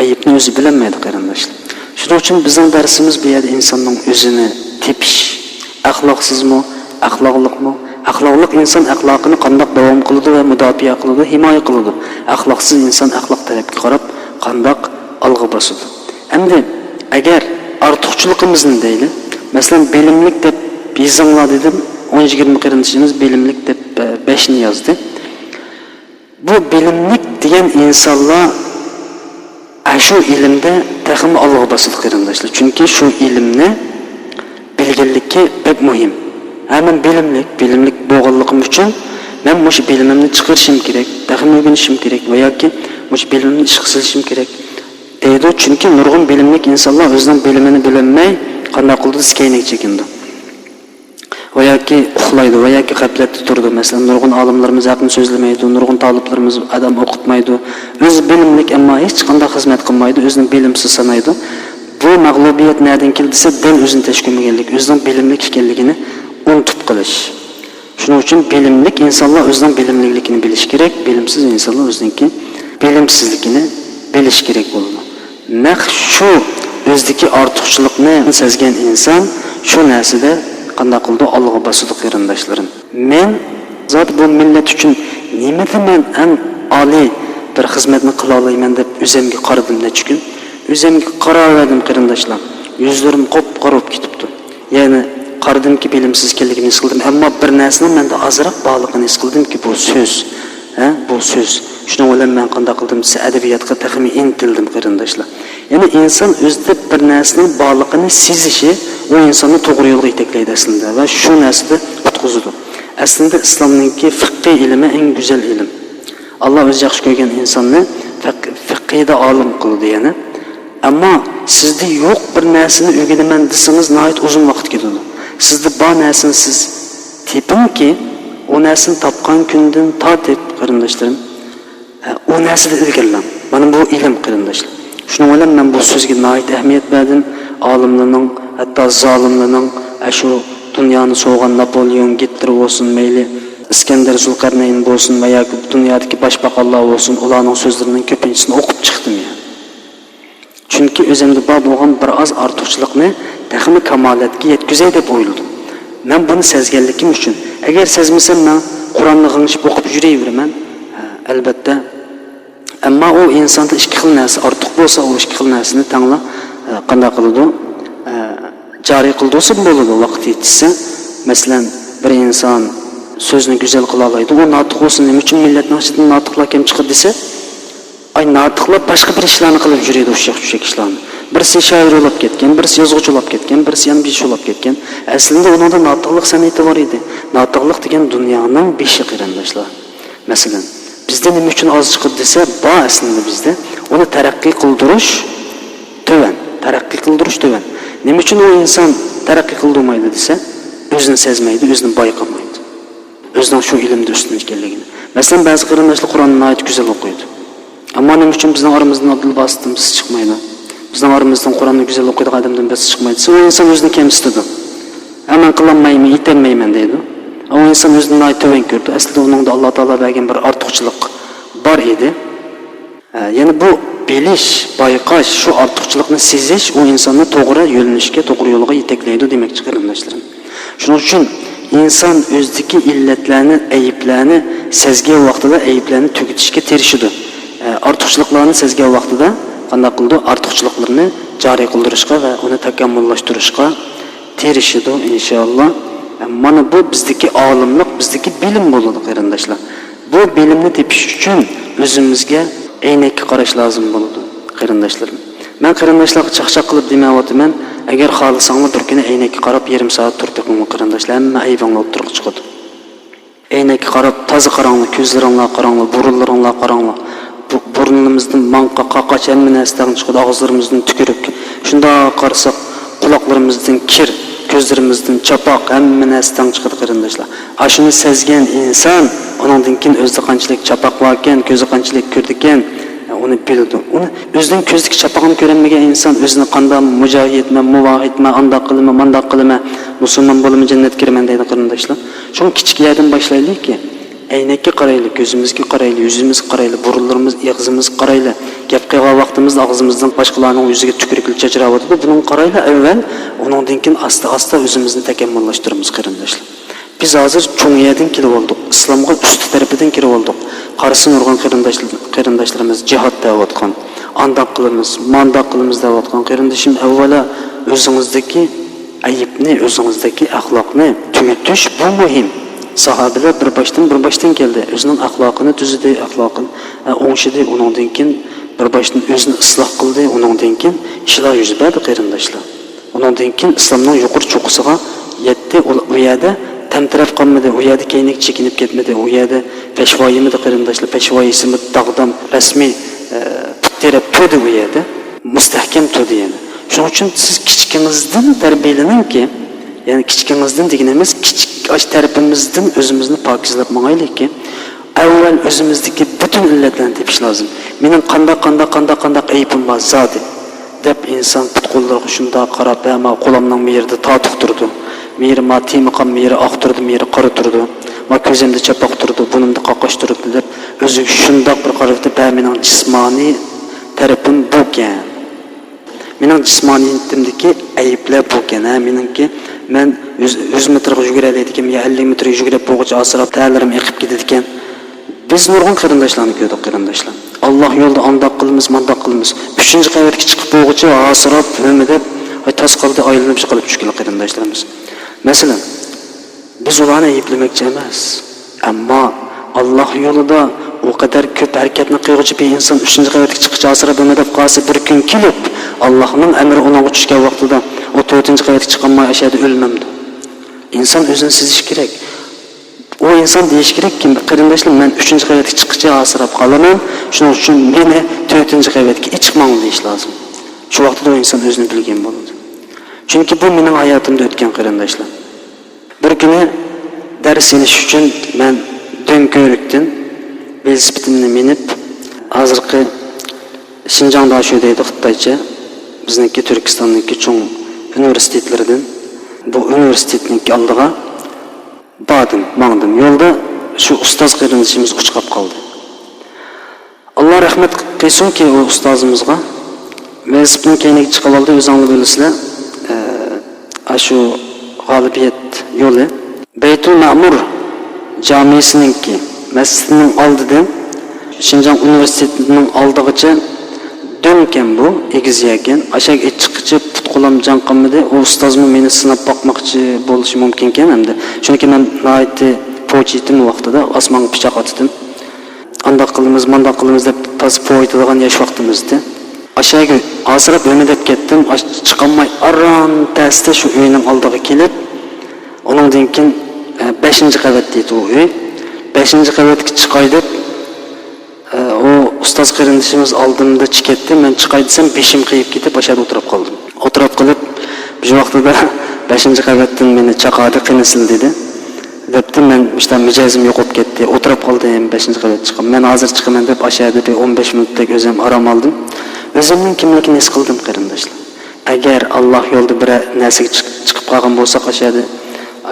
ayibni o'zi bilmaydi qarindoshlar. Shuning uchun bizning darsimiz bu yerda insonning o'zini tepish. Axloqsizmi, axloqliqmi? Axloqliq inson axloqini qanday davom qiladi va mudofaa qiladi, himoya qiladi. Axloqsiz inson axloq tarafga qarab qanday olg'a bosadi. Endi agar ortiqchiligimizni deyli, masalan, bilimlik deb yozinglar dedim, 10-20 qarindoshimiz bilimlik deb 5 ni yozdi. Bu bilimlik degan insonlar shu ilmda taxmin olg'a bosadi qarindoshlar. Chunki shu ilmni bilganlikka bek muhim. Hemen bilimlik bo'lganligim uchun men mush bilimimni chiqarishim kerak, daxim o'rganishim kerak va yoki mush bilimimni ishga solishim kerak deydi. Chunki nurg'un bilimlik insonlar o'zining bilimini bilmay qanday qildi skaynak chekindi. Va yoki uxlaydi va yoki g'aflatda turdi. Masalan, nurg'un olimlarimiz haqini so'zlamaydi, nurg'un taliblarimiz adam o'qitmaydi. O'zi bilimlik ammo hech qanday xizmat qilmaydi, o'zini bilimsiz sanaydi. Bu mag'lubiyat nereden keldi desa, dil o'zini tashkilmaganlik, o'zining bilimlik ekanligini unutib qilish. Shuning uchun bilimlik insonlar o'zining bilimliligini bilish kerak, bilimsiz insonlar o'ziniki bilimsizligini bilish kerak bo'ladi. Naq shu o'zdagi ortiqchilikni sezgan inson shu narsada qanday qildi Allohga bosadi qarindoshlarim. Men zot bu millat uchun nimadan eng oliy bir xizmatni qila olayman deb o'zimga qaradim necha kun. O'zimga qaravadim qarindoshlar. Yuzlarim qop-qorib ketibdi. Ya'ni qaradimki bilimsiz ekanligini his qildim, ammo bir narsani menda ozroq bog'ligini his qildimki bu so'z. Bu so'z. Shuning bilan men qanday qildim? Adabiyotga taxmiy intildim qarindoshlar. Ya'ni inson o'zida bir narsaning bog'ligini sezishi o insonni to'g'ri yo'lga yetaklaydi aslında va shu narsada qutqizadi. Aslında islomningki fiqhiy ilmi eng go'zal ilm. Alloh o'zi yaxshi ko'rgan insonni fiqhida olim qildi yana. Ammo sizda yo'q bir narsani o'rganaman desangiz nihoyat uzun vaqt ketadi. Sizda bor narsani siz tepinki, o narsani topgan kundan tortib qarindoshlarim, o narsada ilgirlan. Mana bu ilm qarindoshlar. Shuning bilan men bu so'zga nihoyat ahamiyat berdim. Olimlarning, hatto zolimlarning shu dunyoni so'g'an Napoleon, Hitler bo'lsin, mayli İskender Zulqarnayn bo'lsin va yoki dunyodagi boshbaqonlar bo'lsin, ularning so'zlarining ko'pinchisini o'qib chiqdim ya. Chunki o'zimda bor bo'lgan bir oz ortiqchilikni taxmi kamolatga yetkazay deb o'yladim. Men buni sezganligim uchun, agar sezmasam men Qur'onni g'ingshib o'qib yuraveraman, albatta. Ammo u insonda ikki xil narsa ortiq bo'lsa, u ikki xil narsani tangla qanday qiladi? Joriy qildirsa bo'ladi vaqt yetsa. Masalan, bir inson so'zni go'zal qila oladi, u notiq bo'lsin, nima uchun millatning ichidan notiqlar kim chiqadi desa, ay notiqlar boshqa bir ishlarni qilib yuradi, o'sha ishlarni. Birisi shoir bo'lib ketgan, birisi yozuvchi bo'lib ketgan, birisi yana besh bo'lib ketgan. Aslida uningda notiqlik san'ati bor edi. Notiqlik degan dunyoning beshi qarindoshlar. Masalan, bizda nima uchun oz chiqdi desa, bor aslida bizda uni taraqqiy qildirish to'van, taraqqiy qildirish to'van. Nima uchun u inson taraqqiy qildirmaydi desa, o'zini sezmaydi, o'zini bayqamaydi. O'zining shu ilmda ustun ekanligini. Masalan, ba'zi qarindoshlar Qur'onni nihoyat go'zal o'qiydi. Ammo nima uchun bizning oramizdan Abdul Basitimiz chiqmaydi? Bizning oramizdan Qur'onni go'zal o'qiydigan odamdan biz chiqmaydi. O inson o'zini kamsitadi. Aman qilolmayman, yetenmayman deydi. O inson o'zini nihoyat to'van ko'rdi. Aslida uningda Alloh taolo bergan bir ortiqchilik bor edi. Ya'ni bu bilish, bayqash, shu ortiqchilikni sezish o insonni to'g'ri yo'linishga, to'g'ri yo'lga yetaklaydi demoqchi qarindoshlarim. Shuning uchun inson o'zidagi illatlarni, ayblarni sezgan vaqtida ayblarni tugatishga tirishadi. Ortiqchiliklarni sezgan vaqtida qanday qildi? Ortiqchiliklarni joriy qildirishga va uni takomillashtirishga tirishadi inshaalloh. Mana bu bizdagi olimlik, bizdagi bilim bo'ladi qarindoshlar. Bu bilimni tepish uchun o'zimizga aynakka qarash lozim bo'ladi qarindoshlarim. Men qarindoshlarga chaqchaq qilib demayapman, agar xohlasanglar bir kuni aynakka qarab yarim soat turdiqmi qarindoshlar, hamma ayvonga o'tirib chiqadi. Aynakka qarab toza qaranglar, ko'zlaringlar qaranglar, burunlaringlar qaranglar. Burnimizdan manqa, qaqach hamma narsadan chiqadi, og'izlarimizdan tükürük. Shunda qarasak, quloqlarimizdan kir, ko'zlarimizdan chapoq, hamma narsadan chiqadi qarindoshlar. Shuni sezgan inson, uningdan keyin o'zida qanchalik chapoq bor ekan, ko'zi qanchalik ko'rdi ekan, uni bildi. Uni o'zining ko'zdagi chapoqni ko'rmagan inson o'zini qanday mujohidman, muvahidman, andoq qilma, mandoq qilma, musulmon bo'lib jannatga kiraman deydi qarindoshlar. Shuni kichik yerdan boshlaylikki, aynakka qaraylik, ko'zimizga qaraylik, yuzimizga qaraylik, burunlarimiz, og'zimizga qaraylik. Gap qilgan vaqtimizda og'zimizdan boshqalarning yuziga tükürükli chachrayotdi. Buni qaraylik avval, undan keyin asta-asta o'zimizni takomillashtiramiz qarindoshlar. Biz hozir cho'ng yerdan kelib oldik. Islomga usti tarafidan kirib oldik. Qarshi nurg'un qarindoshlarimiz jihad da'vatgan. Andoq qilamiz, mandoq qilamiz da'vatgan qarindoshim, avvalo o'zingizdagi ayibni, o'zingizdagi axloqni tugutish bu muhim. Sahabeler bir baştan geldi. Özünün ahlakını düzüdü, ahlakını o'ngshidi, onundan keyin bir baştan özünü ıslah qildi, onundan keyin ishlar yuz berdi qarindoshlar. Onundan keyin islomning yuqori cho'qqisiga yetdi. U yerda tamtirab qolmadi, u yerda keyinlik chekinib ketmadi, u yerda peshvoyimidi qarindoshlar, peshvoyisimi dog'dam rasmiy terib turdi u yerda, mustahkam turdi yana. Shuning uchun siz kichkingizdan tarbiyalaningki, ya'ni kichkingizdan deganimiz kichik osh tarafimizdan o'zimizni pokizlab mangaylikki, avval o'zimizdagi butun illatlarni tepish lozim. Mening qanday aybim bor zodi deb inson putqullarga shunda qarab, "Ma qo'limning yerida totiq turdi. Meri ma temiqam meri oq turdi, meri qora turdi. Ma ko'zimda chapoq turdi, bunimda qoqash turdi" deb o'ziga shundoq bir qarabda, "Ba mening jismoniy tarafim bu ekan. Mening jismoniyatimdagi ayblar bu ekan. Meningki men 100 metrga yuguraydigan, 50 metr yugurib bo'g'icha asrab ta'lirim eqib ketadi ekan." Biz nurg'un qarindoshlarni ko'rdik, qarindoshlar. Alloh yo'lida andoq qilamiz, mandoq qilamiz. 3-qavatga chiqib bo'g'icha asrab o'midib, tas qoldi aylanib chiqib tushgan qarindoshlarimiz. Masalan, biz ularni ayblamoqchi emas, ammo Alloh yo'lida o kadar ko'p harakatni qiluvchi bir inson 3-qavatga chiqib asrab o'midib qolsa, bir kun kelib Allohning amri uning tushgan vaqtida o 4-qavatga chiqolmay ashada o'lmamdi. İnsan o'zini sezish kerak. O insan deyish kerakki, qarindoshlar, men 3-qavatga chiqishga asrab qolaman, shuning uchun meni 4-qavatga chiqmang deyish lozim. Shu vaqtda o inson o'zini bilgan bo'ladi. Chunki bu mening hayotimda o'tgan qarindoshlar. Bir kuni dars olish uchun men Dönko'rikdan velosipedimni minib, hozirgi Xinjiangda shu deydi Xitoycha, bizniki Turkistonniki cho'ng universitetlaridan bu universitetning oldiga bordim, mangdim. Yo'lda shu ustoz qarindoshimiz uchqab qoldi. Alloh rahmat qilsinki o ustozimizga. Velosipedni keyinga chiqib oldi, o'zinglar bilasizlar. Shu g'olibiyat yo'li Baytul Ma'mur jamisiningki masjidning oldidan Xinjiang universitetining oldigacha dönken bu egiz ekan. Aşağı chiqqichi putqulam jan qilmadi. O ustozim meni sinab boqmoqchi bo'lishi mumkin ekan hamda. Chunki men nihoyatda po'chitim vaqtida osmonga pichoq otdim. Andoq qilamiz, mandoq qilamiz deb pas po'ytadigan yosh vaqtimizda aşağı asrab o'midib ketdim. Chiqolmay aron tasda shu uyning oldiga kelib, uningdan keyin 5-qavat deydi u uy. 5-qavatga chiqay deb o ustoz qarindoshimiz oldimda chiqatdi. Men chiqay desam, beshim qiyib ketib aşağıda o'tirib qoldim. O'tirib qolib, bu vaqtida 5-qavatdan meni chaqadi, qinisil dedi. Debdi, men işte mijozim yo'qolib ketdi. O'tirib qoldim, 5-qavatga chiqib. Men hozir chiqaman deb aşağıda bir 15 minutlik o'zim aram oldim. O'zimning kimligini his qildim qarindoshlar. Agar Alloh yo'lida bir narsaga chiqib qolgan bo'lsak,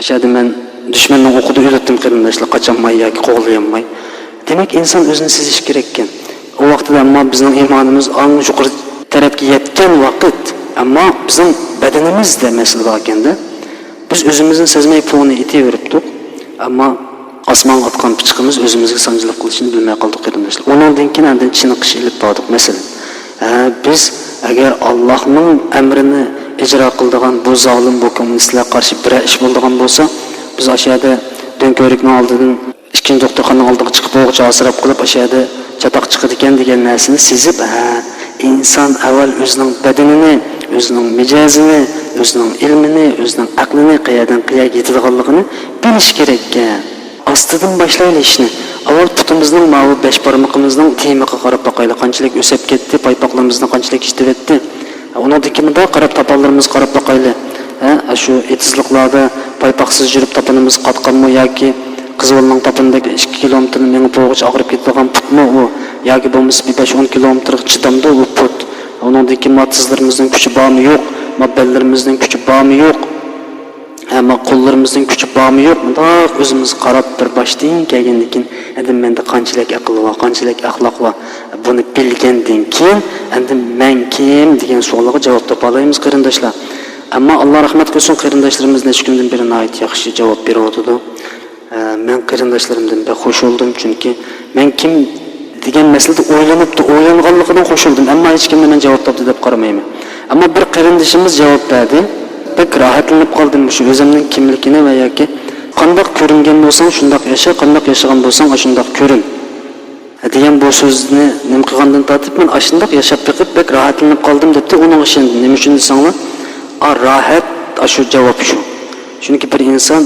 aşağıda men dushmanning o'qida o'ldim qarindoshlar, qochanmay yoki qo'g'layolmay. Demek insan o'zini sezish kerak ekan. O vaqtida ammo bizning iymonimiz eng yuqori tarafga yetgan vaqt, ammo bizning badanimizda masala bor ekanda, biz o'zimizni sezmay poni etaveribdik, ammo osmon otgan pichiqimiz o'zimizga sanjilib qilishini bilmay qoldik qarindoshlar. Undan keyin andan chiniqish ilib bordik masalan. Biz agar Allohning amrini ijro qiladigan bu zolim bu kommunistlarga qarshi bir ish bo'ladigan bo'lsa, biz aşağıda Dönko'rikning oldidan ikkinchi doktorxonaning oldiga chiqib bo'g'icha asrab qilib aşağıda chatoq chiqadi ekan degan narsani sezib, inson avval o'zining badanini, o'zining mijozini, o'zining ilmini, o'zining aqlini qayerdan qayerga yetadiganligini bilish kerak ekan. Ostidan boshlaylik ishni. Avval putimizning ma'vu 5 barmoqimizning temiga qarab boqaylik, qanchalik o'sib ketdi, paypoqlarimizning qanchalik ishtivetdi. Undan keyin qarab topallarimiz qarab boqaylik. Shu etizliklarda paypoqsiz yurib topanimiz qatqanmi yoki Qizilning topindagi 2 kilometrni menga bo'g'ich og'rib ketadigan putmi u yoki bo'lmasa 5-10 kilometr chidamda u put. Undan keyin matizlarimizning kuchi bormi yo'q, mabballarimizning kuchi bormi yo'q, ammo qo'llarimizning kuchi bormi yo'q. Bundoq o'zimiz qarab bir boshdan kelgandan keyin endi menda qanchalik aql va qanchalik axloq va buni bilgandan keyin endi men kim degan savolga javob topa olamiz qarindoshlar. Ammo Alloh rahmat qilsin, qarindoshlarimiz necha kundan beri nihoyat yaxshi javob beryapti. Men qarindoshlarimdan xush bo'ldim, chunki men kim degan masalada o'ylanganligidan xush bo'ldim, ammo hech kimni men javob topdi deb qaramayman. Ammo bir qarindoshimiz javob berdi. Pek rohatlanib qoldim shu o'zimning kimligini va yoki qanday ko'ringan bo'lsang shunday yasha, qanday yashagan bo'lsang shunday ko'rin degan bu so'zni nima qilgandan tortib men shunday yashab chiqib pek rohatlanib qoldim debdi. Uning uchun nima uchun desanglar, rohat shu javob shu. Chunki bir inson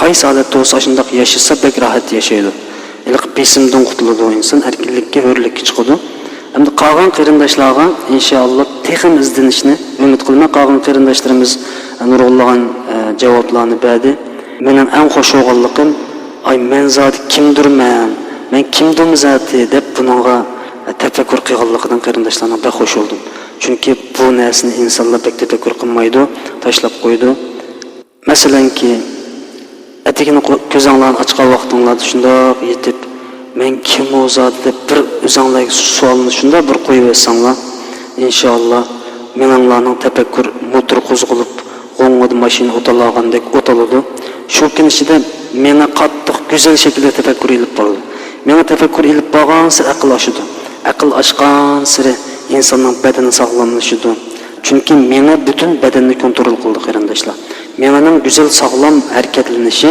qaysi holatda bo'lsa shundoq yashasa bek rohat yashaydi. Ilq besimdan qutuladi inson, erkinlikka, hurlikka chiqadi. Endi qolgan qarindoshlarga inshaalloh texim izlanishni umid qilaman. Qolgan qarindoshlarimiz nurg'unlagan javoblarni berdi. Mening eng xush bo'lganligim, ay men zot kimdirman, men kimdim zoti deb buningga tafakkur qilganligidan qarindoshlarning bek xush bo'ldim. Chunki bu narsani insonlar bek tafakkur qilmaydi, tashlab qo'ydi. Masalanki, atigini ko'zinglarni ochgan vaqtinglarda shundoq yetib, men kim o'zat deb bir o'zinglarga savolni shundoq bir qo'yib bersanglar, inshaalloh meninglarning tafakkur motor qo'zg'alib, qo'ng'id mashina o'talagandek o'taladi. Shu kun ichida meni qattiq go'zal shaklda tafakkur ilib bordi. Meni tafakkur ilib borgansa aql oshidi. Aql oshgan siri insonning badani sog'lomlashadi. Chunki meni butun badanni kontrol qildi qarindoshlar. Mening go'zal sog'lom harakatlanishi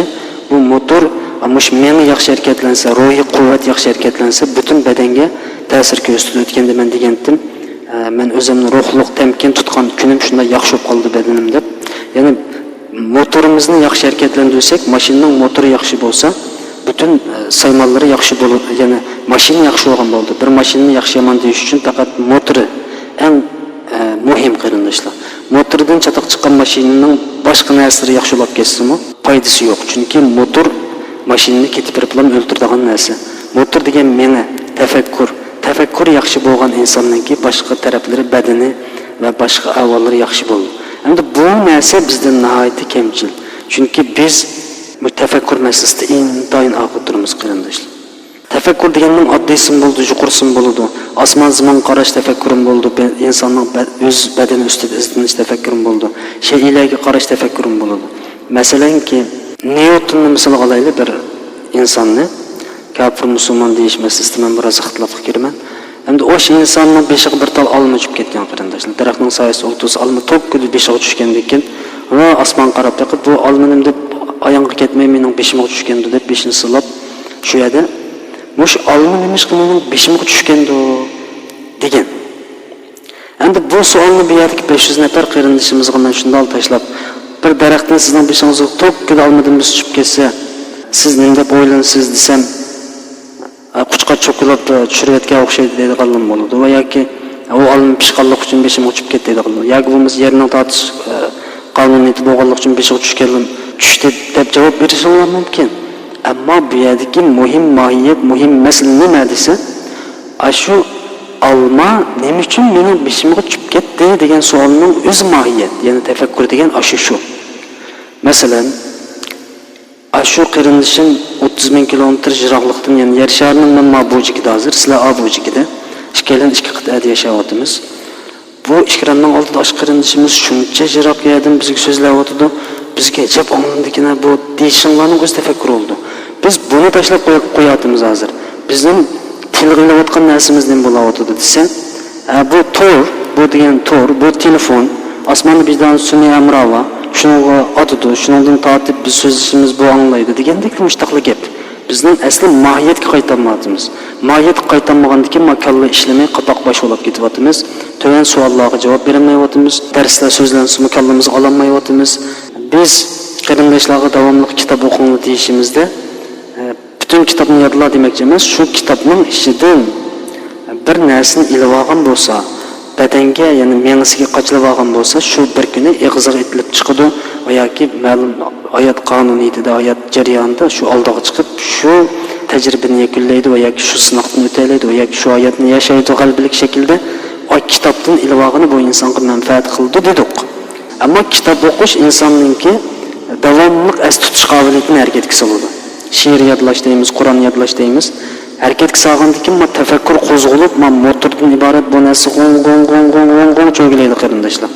bu motor, amush meni yaxshi harakatlansa, ruhiy quvvat yaxshi harakatlansa, butun badanga ta'sir ko'rsatadi ekan men degandim. Men o'zimni ruhliq tamkin tutgan kunim shunday yaxshi bo'lib qoldi badanim deb. Ya'ni motorimizni yaxshi harakatlantirsak, mashinaning motori yaxshi bo'lsa, butun saymallari yaxshi bo'ladi. Ya'ni mashina yaxshi bo'lgan bo'ldi. Bir mashinani yaxshi yomon deyish uchun faqat motori eng muhim qarindoshlar. Motordan chatoq chiqqan mashinaning boshqa narsalari yaxshi bo'lib ketsa-mu, foydasi yo'q. Chunki motor mashinani ketib bilan o'ldiradigan narsa. Motor degan meni tafakkur yaxshi bo'lgan insonningki boshqa taraflari badani va boshqa avollari yaxshi bo'ladi. Endi bu narsa bizdan nihoyatda kamchil. Chunki biz bu tafakkur masalasida intayin aql turimiz qarindoshlar. Tafakkur deganning oddiysi bo'ldi, yuqursin bo'ldi. Osmon zamon qarash tafakkurim bo'ldi. Insonning o'z badani ustida izlanish tafakkurim bo'ldi. Shaylarga qarash tafakkurim bo'ldi. Masalanki, Newtonning misol olaylik bir insonni kafir musulmon deyish masalasida men biroz ixtilof qilganman. Endi o'sha insonning beshiga bir tal olma tushib ketgan qarindoshlar. Daraxtning soyasida o'tirsa olma tokkudi beshiga tushgandan keyin, "Va osmon qarab yiqib, bu olmanim deb oyog'iga ketmay mening beshimga tushgandi" deb beshini silab shu yerda "Mush olma nimish mening beshimga tushgandi" degan. Endi bu savolni bu yerdagi 500 nafar qarindishimizga men shunday tashlab, bir daraxtdan sizning beshingizga tokkudi olmadan tushib ketsa, siz nima deb o'ylansiz desam, quchqa cho'kilib tushirayotgan o'xshaydi deydiganlar bo'ladi. Va yoki u olma pishqanlik uchun beshim uchib ketdi deydiganlar. Yoki bo'lmasa yerning tortish qonuniyati bo'lganlik uchun beshim tushdi deb javob berishingiz mumkin. Ammo bu yerdagi muhim mohiyat, muhim masala nima desa, shu olma nima uchun mening beshimga tushib ketdi degan savolning o'zi mohiyat, ya'ni tafakkur degan shu. Masalan, shu qarindishim 30 ming kilometr yiroqlikdan, ya'ni yer sharining mana bu jigida hozir, sizlar bu jigida ikkalan ikki qit'ada yashayapmiz. Bu ishkiranning oldida qarindishimiz shuncha yiroq yerdan bizga so'zlayotdi. Bizga javob olindikina bu deyishinglarning o'z tafakkur oldu. Biz bunu tashlab qo'yapmiz hozir. Bizning tilg'ilayotgan narsamiz nima bo'layotdi desa, bu tor, bu degan tor, bu telefon, osmonni bizdan sun'iy amrava, shunga otidi, shundan tortib biz so'zimiz bu anglaydi degandek mushtaqli gap. Bizning asli mohiyatga qaytarmayapmiz. Mohiyatga qaytarmagandan keyin makalla ishlamay qapoq bosh bo'lib ketyapmiz. To'g'ri savollarga javob bermayapmiz. Darslar so'zlansa mukallamimizni ololmayapmiz. Biz qarindoshlarga davomli kitob o'qinglar deyishimizda bütün kitobni yodla demoqchi emas, shu kitobning ichidan bir narsani ilib olgan bo'lsa, badanga, ya'ni miyasiga qochilib olgan bo'lsa, shu bir kuni ig'ziga itilib chiqadi va yoki ma'lum oyat qonuniyatida, oyat jarayonida shu oldiga chiqib, shu tajribani yakunlaydi va yoki shu sinovdan o'taydi va yoki shu oyatni yashaydi qalblik shaklda o kitobdan ilib olgani bu insonga manfaat qildi dedik. Ammo kitob o'qish insonningki davomli as tutish qobiliyatini harakatga soladi. She'r yodlash deymiz, Qur'on yodlash deymiz. Harakatga solgandan keyin tafakkur qo'zg'alib, motordan iborat bu narsa g'ong cho'gilaydi qarindoshlar.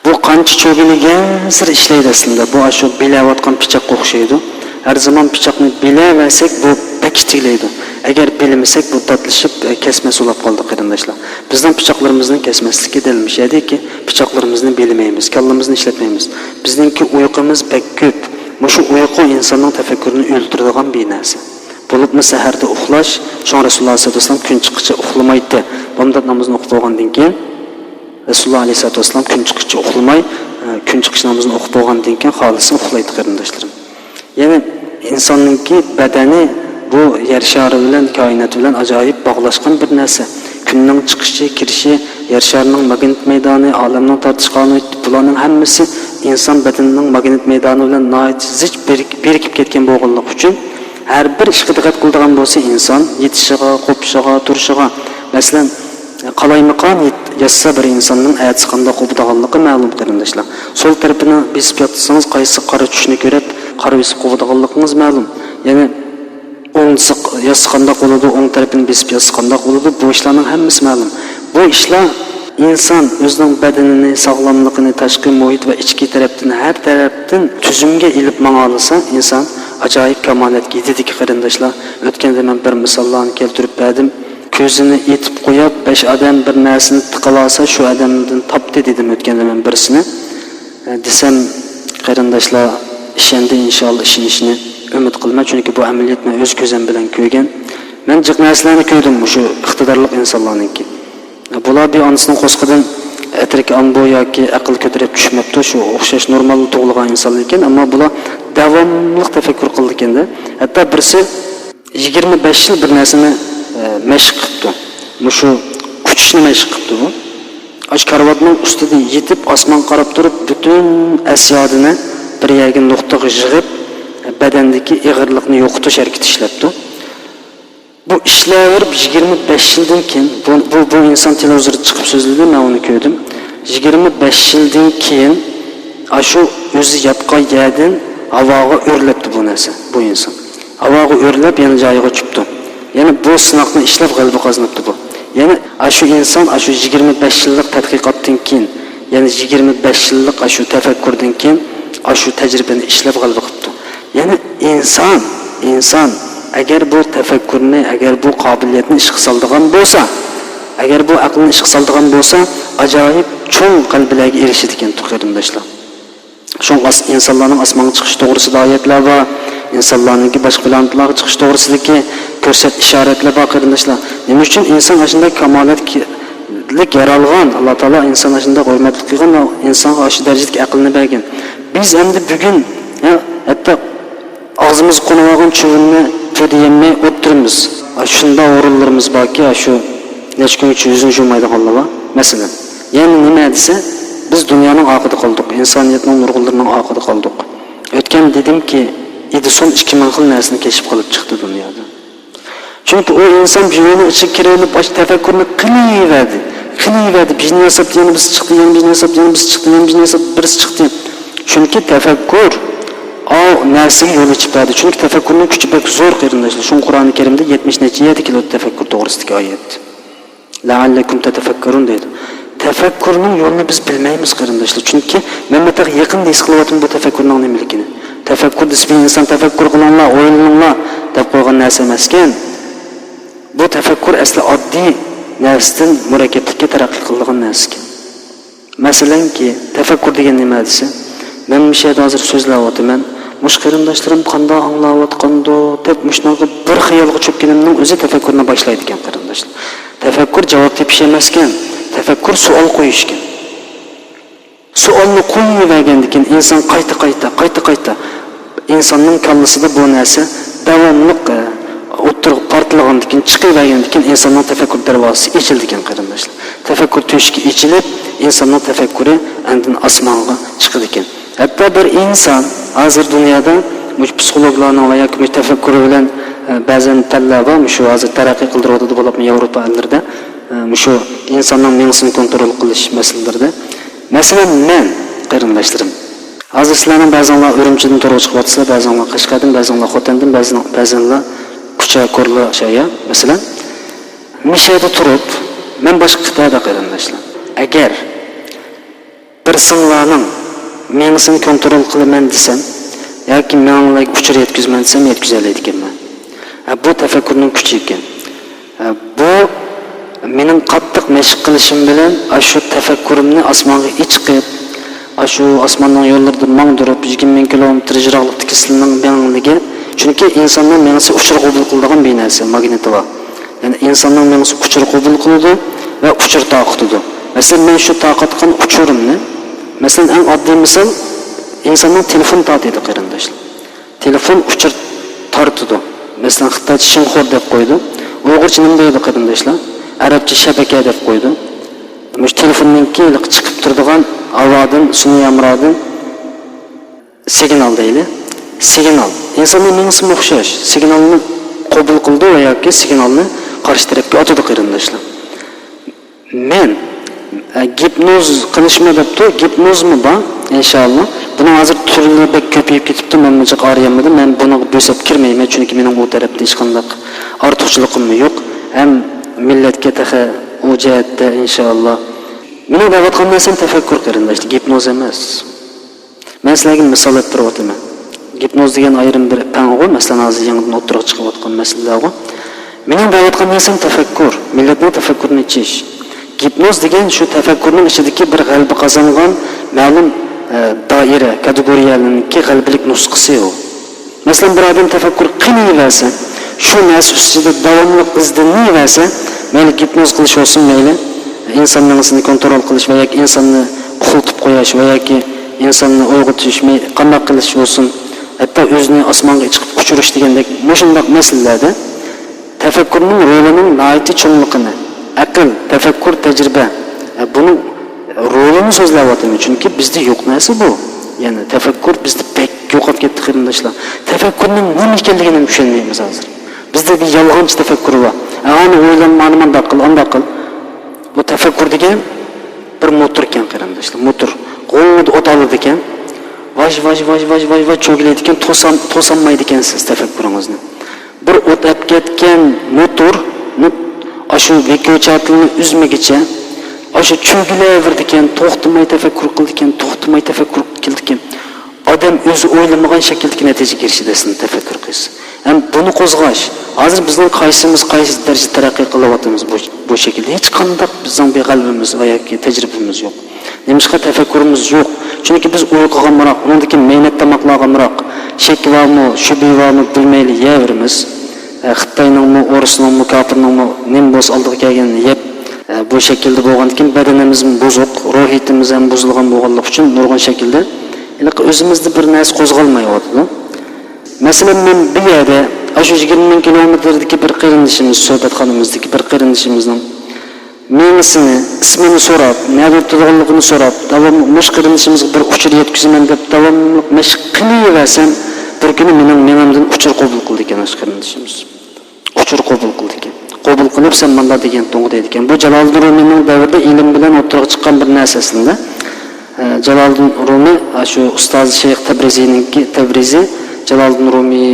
Bu qancha cho'giligan sir ishlaydi aslida. Bu shu bilayotgan pichoqqa o'xshaydi. Har zaman pichoqni bilaversak bu pakitlaydi. Agar bilmasak bu tatlashib kesmas bo'lib qoldi qarindoshlar. Bizning pichoqlarimizning kesmasligi delmishadiki, pichoqlarimizni bilmaymiz, kallamizni ishlatmaymiz. Bizningki uyqumiz pek ko'p. Shu uyqu insonning tafakkurini o'ldiradigan bir narsa. Bo'libmi saharda uxlash, shon Rasululloh sollallohu alayhi vasallam kun chiqishcha uxlamaydi. Bunday namozni o'qib bo'lgandan keyin Rasululloh alayhi vasallam kun chiqishcha uxlamay, kun chiqish namozini o'qib bo'lgandan keyin xolis uxlaydi qarindoshlarim. Yani insonninki badani bu yer shari bilan koinot bilan ajoyib bog'lashgan bir narsa. Kunning chiqishi, kirishi, yer sharining magnit maydoni, olamning tortish qonuni, bularning hammasi inson badanining magnit maydoni bilan zich berikib ketgan bo'lganlik uchun har bir ishga diqqat qiladigan bo'lsa inson yetishiga, qo'pishiga, turishiga, masalan, qalaymaqon yassa bir insonning aytsa qanday qo'padiganligi ma'lum qarindoshlar. Sol tarafini besib yotsangiz qaysi qora tushni ko'rib, qara besib qo'padiganligingiz ma'lum. Ya'ni o'ng yasqanda qoladi, o'ng tarafini besib yasqanda qoladi. Bu ishlarning hammasi ma'lum. Bu ishlar inson o'zining badanini, sog'lomligini, tashqi muhit va ichki tarafdan har tarafdan tuzumga ilib mang'alasa, inson ajoyib kamolatga yetadi qarindoshlar. O'tganda men bir misollarni keltirib berdim. Ko'zini etib qo'yib, 5 odam bir narsani tiqalasa, shu odamdan topdi dedim o'tganda men birisini. Desam, qarindoshlar, ishonda inshaalloh ishonishni umid qilma, chunki bu amaliyotni o'z ko'zim bilan ko'rgan. Men jiq narsalarni ko'rdim, shu iqtidorli insonlarningki. Bular bir onasining qo'sqidan atriki ambo yoki aql ko'tarib tushmabdi, shu o'xshash normal tug'ilgan insonlar ekan, ammo bular davomli tafakkur qildi ekanda. Hatto birisi 25 yil bir narsani mashq qildi. Shu kuchishni mashq qildi bu. Ash karvatning ustida yetib osmon qarab turib, butun asyodini bir yerga nuqtaga yig'ib, badandagi ig'irlikni yo'qotish harakati ishlabdi. Bu ishlar 25 yildan keyin bu inson televizorda chiqib so'zladi, men uni ko'rdim. 25 yildan keyin ashu o'zi yotgan yerdan havoga o'rlabdi bu narsa, bu inson. Havoga o'rlab yana joyiga chiqdi. Ya'ni bu sinoqni ishlab g'alaba qozonibdi bu. Ya'ni ashu inson ashu 25 yillik tadqiqotdan keyin, ya'ni 25 yillik ashu tafakkurdan keyin ashu tajribani ishlab g'alaba qildi. Ya'ni inson agar bu tafakkurni, agar bu qobiliyatni ishga soladigan bo'lsa, agar bu aqlni ishga soladigan bo'lsa, ajoyib cho'ng qalblarga erishadi ekan qarindoshlar. Shunga insonlarning osmonga chiqish to'g'risida oyatlar bor, insonlarning boshqa planetlarga chiqish to'g'risidagi ko'rsat ishoratlar bor qarindoshlar. Nima uchun inson shunday kamolatlik yaralgan, Alloh taolo inson shunday hurmatli qilgan, insonga shu darajadagi aqlni bergan. Biz endi bugun hatto og'zimiz qo'nmagan chuvinni to'diyamay o'tiramiz. Shunda o'rinlarimiz borki, shu necha kun uchun yuzini yuvmaydiganlar bor. Masalan, ya'ni nima desa, biz dunyoning oqida qoldik, insoniyatning nurg'unlarining oqida qoldik. O'tgan dedimki, Edison 2000 xil narsani kashf qilib chiqdi dunyoda. Chunki u inson jiyoni ichiga kirib, bosh tafakkurni qilaverdi. Biznes yaptığını biz çıktı, yani biznes yaptığını biz çıktı, yani biznes yaptığını birisi çıktı. Çünkü tefekkür o nersiga yo'l ochib berdi. Chunki tafakkurning kuchi bak zo'r qarindoshlar. Shu Qur'oni Karimda 77 kilo tafakkur to'g'risidagi oyat. La'allakum tatafakkurun deydi. Tafakkurning yo'lini biz bilmaymiz qarindoshlar. Chunki Mehmet Ağa yaqin his qilyapti bu tafakkurning nimaligini. Tafakkur desa inson tafakkur qilinglar, o'ylaninglar deb qo'ygan narsa emas ekan. Bu tafakkur asli oddiy narsadan murakkablikka taraqqiy qilgan narsa ekan. Masalanki, tafakkur degan nima desa, men bu yerda hozir so'zlayapman. Mush qarindoshlarim qanday anglayotgando deb mushnaga bir xayolga cho'kkanimning o'zi tafakkurni boshlaydi ekan qarindoshlar. Tafakkur javob tepish emas ekan, tafakkur savol qo'yish ekan. Savolni qo'ymagandan keyin inson qayta insonning kallasida bu narsa davomli o'tirib portlagandan keyin chiqavergandan keyin insonning tafakkur darvozasi ochildi ekan qarindoshlar. Tafakkur to'shigi ochilib, insonning tafakkuri andin osmonga chiqdi ekan. Hatta bir inson hozir dunyoda psixologlarning va yoki tafakkuri bilan ba'zan tanlab shu hozir taraqqiy qildiradi bo'libmi Yevropa ellarida shu insonning miyasini kontrol qilish masalalarida. Masalan, men qarindoshlarim hozir sizlarning ba'zanlar Urumchidan to'g'ri chiqyapsizlar, ba'zanlar Qashqardan, ba'zanlar Xotandan, ba'zanlar Kucha Ko'rla shaya. Masalan, mishada turib, men boshqa qit'ada qarindoshlar. Agar bir singlarning miyasini kontrol qilaman desam, yoki menga kuchir yetkazman desam, yetkazolmaydi ekanman. Bu tafakkurning kuchi ekan. Bu mening qattiq mashq qilishim bilan shu tafakkurimni osmonga chiqib, shu osmonning yo'llarida mangdirib 20,000 kilometr yiroqlikdagi silning mengligi, chunki insonning miyasi uchur qabul qiladigan bir narsa, magniti bor. Ya'ni insonning miyasi uchur qabul qiladi va uchur toqitadi. Masalan, men shu toqatgan uchurimni, masalan, eng oddiy misol insonning telefon tortadi qarindoshlar. telefon uçur tartıdı. Mesela Xitaycha Şinxor deb qo'ydi. Uyg'urcha nima deydi qarindoshlar? Arabcha shabaka deb qo'ydi. Mush telefonninki chiqib turadigan avodin, sun'iy amrodin signal deyli. Signal. İnsanın mingisi o'xshash. Signalni qabul qildi va yoki signalni qarshi tarafga otadi qarindoshlar. Men gipnoz qilishma debdi, gipnozmi bor? İnşallah. Bunun hozir turlari bek ko'payib ketibdi. Men buncha qarayolmadim. Men buni bo'sab kirmayman, chunki mening bu tarafda hech qanday ortiqchiligim yo'q. Ham millatga taxa o jihatda inshaalloh. Meni da'vatgan narsam tafakkur qarindoshlar, gipnoz emas. Men sizlarga misol keltirib o'taman. Gipnoz degan ayrim bir pang'u, masalan, hozir yangidan o'tirib chiqayotgan masalalar. Meni da'vatgan narsam tafakkur, millatning tafakkurini ichish. Gipnoz degan shu tafakkurning ichidagi bir g'alaba qozongan ma'lum doira, kategoriyalarningki g'albalik nusxasi u. Masalan, bir odam tafakkur qilayversa, shu narsa ustida davomli izlanayversa, mayli gipnoz qilish olsin, mayli insonni kontrol qilish va yoki insonni uxlatib qo'yish va yoki insonni uyg'otish, qanday qilish olsin, hatto o'zini osmonga chiqib uchirish degandek shunday masalalarda tafakkurning rolining nihoyatda cho'nliqini, aql, tafakkur, tajriba buni rolini so'zlayapman, chunki bizda yo'q narsa bu. Ya'ni tafakkur bizda pek yo'qolib ketdi qarindoshlar. Tafakkurning nima ekanligini tushunmaymiz hozir. Bizda bir yolg'onchi tafakkur bor. Ani o'ylanmani bunday qil, unday qil. Bu tafakkur degan bir motor ekan qarindoshlar. Motor qo'lda o't oladi ekan. Vaj cho'g'laydi ekan, to'sanmaydi ekan siz tafakkuringizni. Bir o't olib ketgan motorni shu vekochatilni uzmagicha shu cho'g'layverdi ekan, to'xtamay tafakkur qildi ekan, to'xtamay tafakkur qildi ekan. Odam o'zi o'ylamagan shakldagi natijaga erishadi tafakkur qilsa. Ham buni qo'zg'ash. Hozir bizning qaysi darajada taraqqiy qilyapmiz bu shaklda. Hech qanday bizning beg'albimiz va yoki tajribamiz yo'q. Nimishqa tafakkurimiz yo'q. Chunki biz uyquga maroq, undagi mehnat tamoqlarga maroq, shekvarmi, shubivarmi bilmayli yeveramiz. Xitoyningmi, o'risningmi, kofirningmi nim bo'lsa oldiga kelganini yeb bu shaklda bo'lgandan keyin badanimiz buzuq, ruhiyatimiz ham buzilgan bo'lganligi uchun nurg'un shaklda o'zimizda bir narsa qo'zg'almayapti. Masalan, men bir yerda shu 20 kilometrdagi bir qarindishimiz, suhbatxonamizdagi bir qarindishimizning menisini, ismini so'rab, nerda turganligini so'rab, davomli mush qarindishimizga bir uchur yetkazaman deb davomli mashq qilaversam, bir kuni menimdan uchur qabul qildi ekan shu qarindishimiz. Uchur qabul qildi ekan. Qabul qilib sen manda degan to'g'ri deydi ekan. Bu Jaloliddin Rumiyning davrida ilm bilan o'tirib chiqqan bir narsasida. Jaloliddin Rumiy shu ustoz Shayx Tabrizi Jaloliddin Rumiy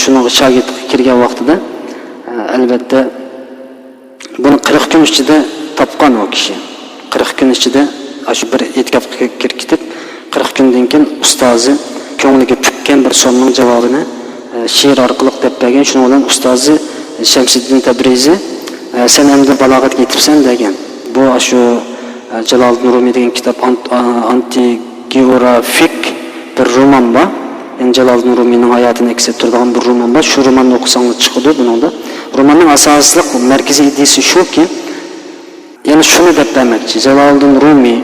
shuning shogirdiga kirgan vaqtida albatta buni 40 kun ichida topgan o kishi. 40 kun ichida shu bir e'tikofga kirib ketib, 40 kundan keyin ustozi ko'ngliga pukkan bir so'mning javobini she'r orqali deb bergan. Shuning bilan ustozi Shamsiddin Tabrizi sen endi balog'atga yetibsan degan. Bu shu Jaloliddin Rumiy degan kitob antigeografik bir roman bor. Jaloliddin Rumiyning hayotini aks ettiradigan bir roman bor. Shu romanni o'qisangiz chiqadi buningda. Romanning asosiy markaziy ideyasi shuki, ya'ni shuni deb demoqchi. Jaloliddin Rumiy,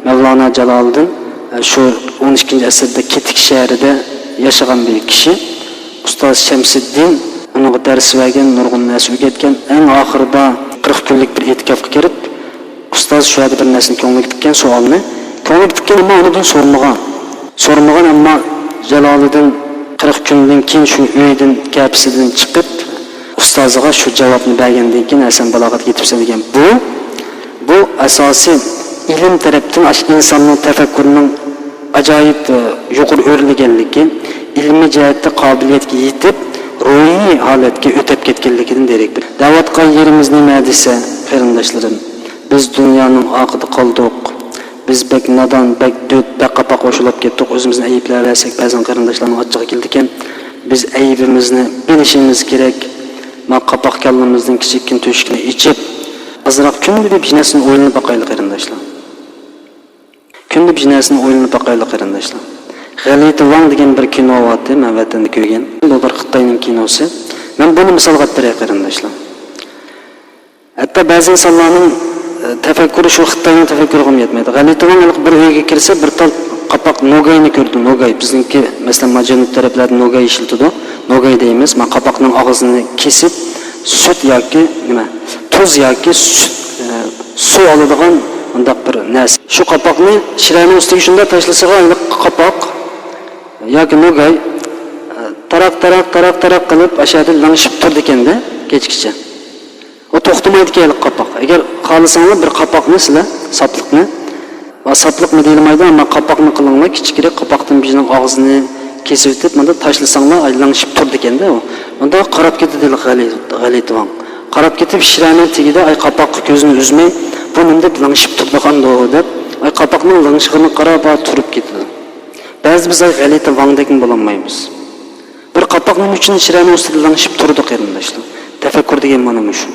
Mavlana Jaloliddin shu 12-asrda Ketik shahrida yashagan bir kishi. Ustoz Shamsiddin uning dars bergan, nurg'un narsa o'rgatgan. Eng oxirida 40 kunlik bir e'tikofga kirib, ustoz shu yerda bir narsani ko'ngliga tikkan savolni, ko'ngliga tikkan ammo undan so'rmagan ammo Jaloliddin 40 kundan keyin shu uydan kapsidan chiqib ustoziga shu javobni bergandan keyin Hasan balog'atga yetibsan degan. Bu asosiy ilm tarafdan insonning tafakkurining ajoyib yuqori o'rlaganligi, ilmiy jihatda qobiliyatga yetib, ruhiy holatga o'tib ketganligidan derak. Da'vatga yerimiz nima desa, qarindoshlarim, biz dunyoning oqida qoldik. Biz bek nadon, bek döt, bek qapoq qo'shilib ketdik. O'zimizni ayiblayversak, ba'zan qarindoshlarning ochig'i keldi ekan, biz aybimizni bilishimiz kerak. Ma qapoq kallamizdan kichikkin to'shikni ichib, azroq kunda deb jinasini o'ylanib boqaylik qarindoshlar. Kunda jinasini o'ylanib boqaylik qarindoshlar. G'alati Wang degan bir kino bor, men vatanda ko'rgan. Bu bir Xitoyning kinosi. Men buni misol keltiray qarindoshlar. Hatto ba'zi insonlarning tafakkuri shu Xitoyning tafakkuriga yetmaydi. G'alati Wang bir uyga kirsa, bir tal qapoq nogayni ko'rdim. Nogay bizniki masalan majanub taraflarda nogay ishiltidi. Nogay deymiz. Men qapoqning og'zini kesib sut yoki nima tuz yoki suv oladigan undaq bir narsa. Shu qapoqni shiraning ustiga shunda tashlasaga qapoq yoki nogay taraq qilib ashada langishib turdi ekanda kechgacha. O to'xtamaydi ekan qapoq. Agar xohlasanglar bir qapoqni sizlar sapliqni va sapliqmi deyilmaydi, ammo qapoqni qilinglar, kichikroq qapoqdan bizning og'zini kesib o'tib, bunda tashlasanglar aylanishib turdi ekanda u. Bunda qarab ketadi g'alitivan. Qarab ketib shiraning tagida ay qapoqqa ko'zini uzmay, bu nima langishib turdigan deb ay qapoqning langishig'ini qarab turib ketadi. Ba'zi biz ay g'alitivandekin bo'lolmaymiz. Bir qapoq nima uchun shiraning ustida langishib turdi qarindoshlar? Tafakkur degan mana shu.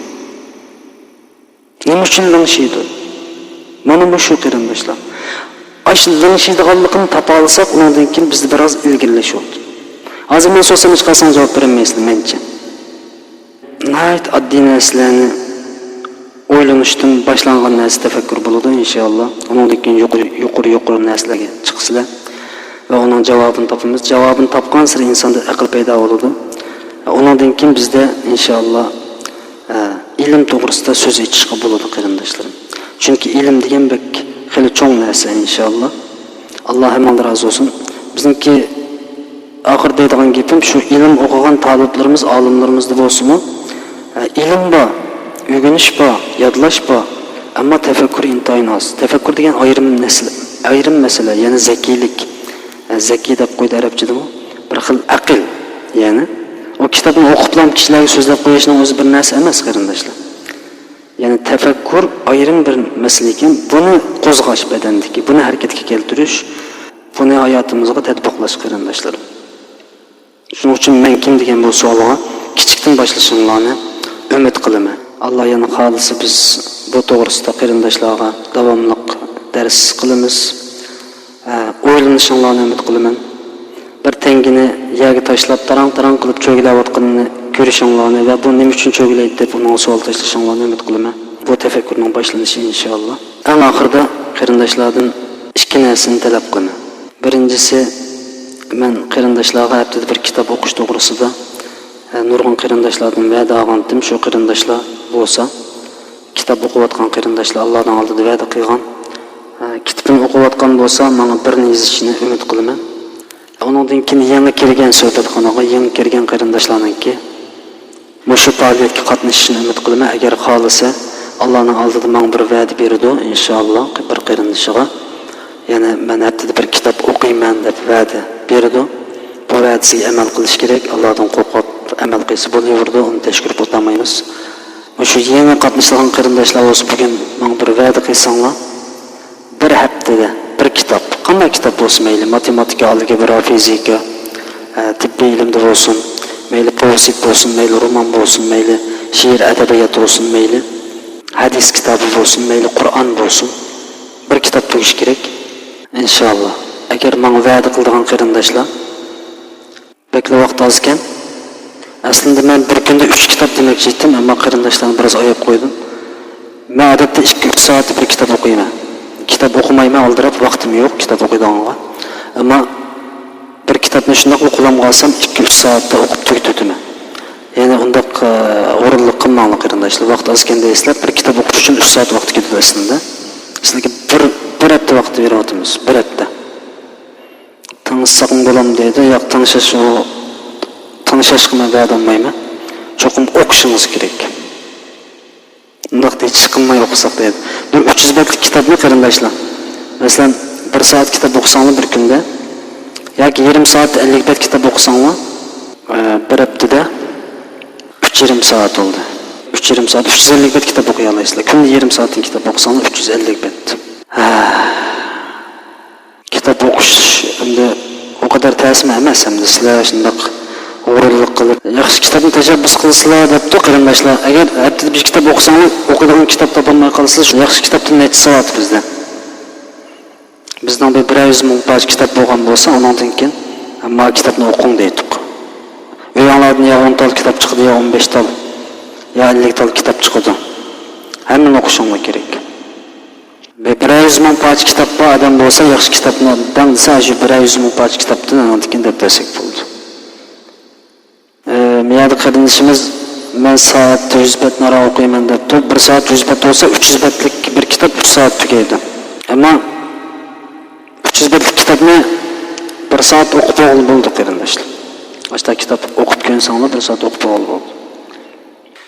Nima uchun langishiydi? Mana shu qarindoshlar. Ash langishiydiganligini topa olsak, undan keyin bizda biroz ilgirlashadi. Hozir men so'zim hech qachon javob bermayman mencha. Nayt oddiy narsalarni o'ylanishdan boshlangan narsa tafakkur bo'ladi inshaalloh. Undan keyin yuqori narsalarga chiqsizlar va uning javobini topamiz. Javobini topgan sari insonda aql paydo bo'ladi. Undan keyin bizda inshaalloh ilm to'g'risida so'z aytishga bo'ladi qarindoshlarim. Chunki ilm degan bek xili cho'ng narsa inshaalloh. Alloh hamon rozi bo'lsin. Bizniki oxir deydigan gapim shu ilm o'qigan taliblarimiz, olimlarimizda bo'lsin-mi? Ilm bor, o'rganish bor, yodlash bor, ammo tafakkur intoyin oz. Tafakkur degan ayrim masala, ya'ni zakiylik. Zakiy deb qo'ydi arabchada bu. Bir xil aql, ya'ni o kitobni o'qiblam kishilarga so'zlab qo'yishning o'zi bir narsa emas qarindoshlar. Ya'ni tafakkur ayrim bir masala ekan, buni qo'zg'ash badandagi, buni harakatga keltirish, buni hayotimizga tatbiqlash qarindoshlar. Shuning uchun men kim degan bu savolga kichikdan boshlashinglarni umid qilaman. Alloh yana xolisi biz bu to'g'risida qarindoshlarga davomli dars qilamiz. O'ylanishinglarni umid qilaman. Bir tengini yerga tashlab tarang qilib cho'gilayotganini ko'rishinglarni va bu nima uchun cho'gilaydi deb uni savol tashlashinglarni umid qilaman. Bu tafakkurning boshlanishi inshaalloh. Eng oxirida qarindoshlardan ikki narsani talab qilaman. Birinchisi, men qarindoshlarga haftada bir kitob o'qish to'g'risida nurg'un qarindoshlardan va'da olgandim. Shu qarindoshlar bo'lsa, kitob o'qiyotgan qarindoshlar Allohdan oldida va'da qilgan. Kitobni o'qiyotgan bo'lsa, menga birini yozishni umid qilaman. Ondan keyin yangi kirgan suhbatxonaga yangi kirgan qarindoshlarningki mushu faoliyatga qatnashishni umid qilaman. Agar xolisa Allohning oldida menga bir va'da berdi, inshaalloh bir qarindoshiga, ya'ni men haftada bir kitob o'qiyman deb va'da berdi. Bu va'dasiga amal qilish kerak. Allohdan qo'rqib amal qilsa bo'laverdi, uni tashkirib o'tamaymiz. Mushu yangi qatnashgan qarindoshlar bo'lsa, bugun menga bir va'da qilsanglar, bir haftada bir kitob, qanday kitob bo'lsin, mayli matematika, algebra, fizika, tibbiy ilmda bo'lsin, mayli povestik bo'lsin, mayli roman bo'lsin, mayli she'r adabiyot bo'lsin, mayli hadis kitobi bo'lsin, mayli Qur'on bo'lsin, bir kitob tugish kerak inshaalloh. Agar menga va'da qilgan qarindoshlar bekla vaqt oz ekan, aslida men bir kunda 3 kitob demoqchi edim, ammo qarindoshlarni biroz oyib qo'ydim. Men odatda 2-3 soat bir kitob o'qiyman. Kitap o'qimayman, aldirab vaqtim yo'q kitob o'qiydiganga. Ammo bir kitobni shunday o'qilib qolsam 2-3 soatda o'qib tugataman. Ya'ni undaq o'rinliq qilmanglar qarindoshlar. Vaqt oz ekan deysizlar, bir kitob o'qish uchun 3 soat vaqt ketadi aslida. Sizlarga bir hafta vaqt beryapmiz, bir hafta. Tanishsaqim bo'lam deydi, yo'q tanishishga va'da olmayman. Cho'qim o'qishingiz kerak. Undaq hech qilmay o'qisak deydi. Bir 300 betlik kitobni qarindoshlar. Masalan, 1 soat kitob o'qisanglar bir kunda yoki 20 soat 50 bet kitob o'qisanglar, bir haftada 3,5 soat bo'ldi. 3,5 soat 350 bet kitob o'qiy olasizlar. Kunda 20 soatdan kitob o'qisanglar 350 bet. Kitob o'qish endi o kadar ta'sir emas, hamda sizlar shundoq o'g'rilik qilib yaxshi kitobni tashabbus qilsizlar debdi qarindoshlar. Agar haftada bir kitob o'qisanglar, o'qigan kitob topolmay qolsangiz, yaxshi kitobdan necha soat bizda. Bizdan bir 100 ming paj kitob bo'lgan bo'lsa, undan keyin ammo kitobni o'qing deydik. O'yinglardan ya 10 tal kitob chiqdi, ya 15 tal, ya 50 tal kitob chiqdi. Hammani o'qishinglar kerak. 100 ming parcha kitob bor odam bo'lsa yaxshi kitobni desa shu 100 ming parcha kitobdan andikin deb desak bo'ldi. Miyada qarindishimiz men soatda 100 bet nara o'qiyman debdi. 1 soat 100 bet olsa 300 betlik bir kitob 3 soat tugaydi. Ammo 300 betlik kitobni 1 soat o'qib bo'ldi qarindoshlar. Başta kitap o'qib ko'rsanglar 1 soat o'qib bo'ldi.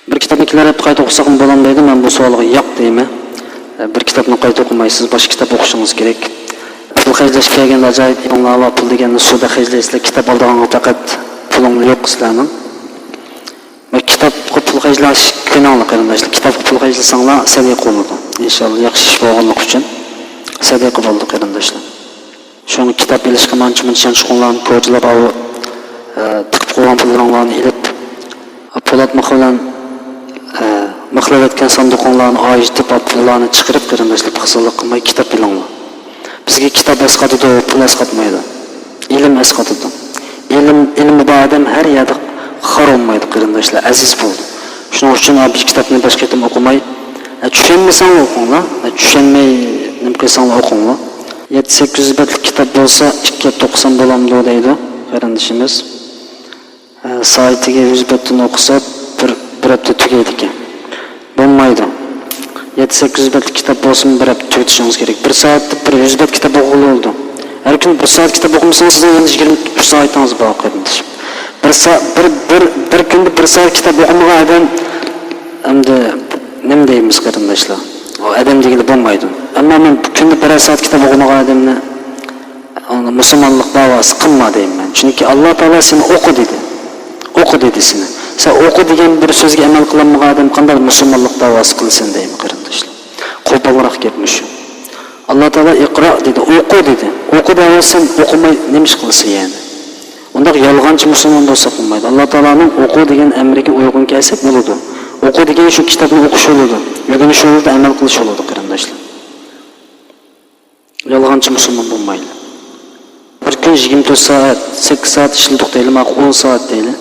Bir kitobni kelib qayta o'qisak ham bo'lamaydi. Men bu savolga yo'q deyman. Bir kitobni qayta o'qimaysiz, boshqa kitob o'qishingiz kerak. Pul xarjlash kelgan ajoyib Alloh pul deganni suda xarjlaysizlar, kitob oldigan faqat pulingiz yo'q sizlarning. Va kitob pul xarjlash kuninglar qarindoshlar. Kitob pul xarjlasanglar sadaqa bo'ladi. Inshaalloh yaxshi ish bo'lganlik uchun sadaqa bo'ldi qarindoshlar. Şunu kitap ilişki mançımın şunlarını koydular av tıkıp koyulan pullarını ilip Polat mıhılan mıhlar etken sandıklarını ayıcıtıp pullarını çıkarıp kırındaşlık hısırlık kılmayı kitap bilanlar. Bizge kitap eskatıdı, pul eskatmaydı. İlim eskatıdı. İlim bu adam her yerde xar olmaydı kırındaşlar, aziz buldu. Şunun için bir kitabını başka etim okumayı düşünmesen okunla, düşünmeyi nimkesan okunla. 7-800 betlik kitap olsa 290 bolamdı deydi kardeşimiz. Saatiga 100 betini okusa bir hafta tugaydi ekan. Bo'lmaydi. 7-800 betlik kitap olsun bir hafta tugatishimiz kerak. 1 soatda 100 bet kitap o'qiladi. Har kun 1 soat kitap o'qimasangiz sizning 23 soatingiz bor kardeşim. Bir kunda 1 soat kitap o'qimagan odam endi nima deymiz qarindoshlar? O adam degili bo'lmaydi. Ammo men kunda 1 soat kitob o'qimagan odamni musulmonlik da'vosi qilma deyman. Chunki Alloh taolo seni o'qi dedi. O'qi dedi seni. Sen o'qi degan bir so'zga amal qilmagan odam qanday musulmonlik da'vosi qilsin deyman qarindoshlar. Qo'polroq gapmish. Alloh taolo iqro dedi, o'qi dedi. O'qi da'vosin o'qimay nima ish qilsin yani? Unda yolg'onchi musulmon bo'lsa bo'lmaydi. Alloh taoloning o'qi degan amriga uyg'un kelsak bo'ladi. O'qi degan shu kitobni o'qish bo'ladi. O'rganish bo'ladi, amal qilish bo'ladi qarindoshlar. Yolg'onchi musulmon bo'lmaydi. Bir kun 24 soat, 8 soat ishladik deylik, 10 soat deylik.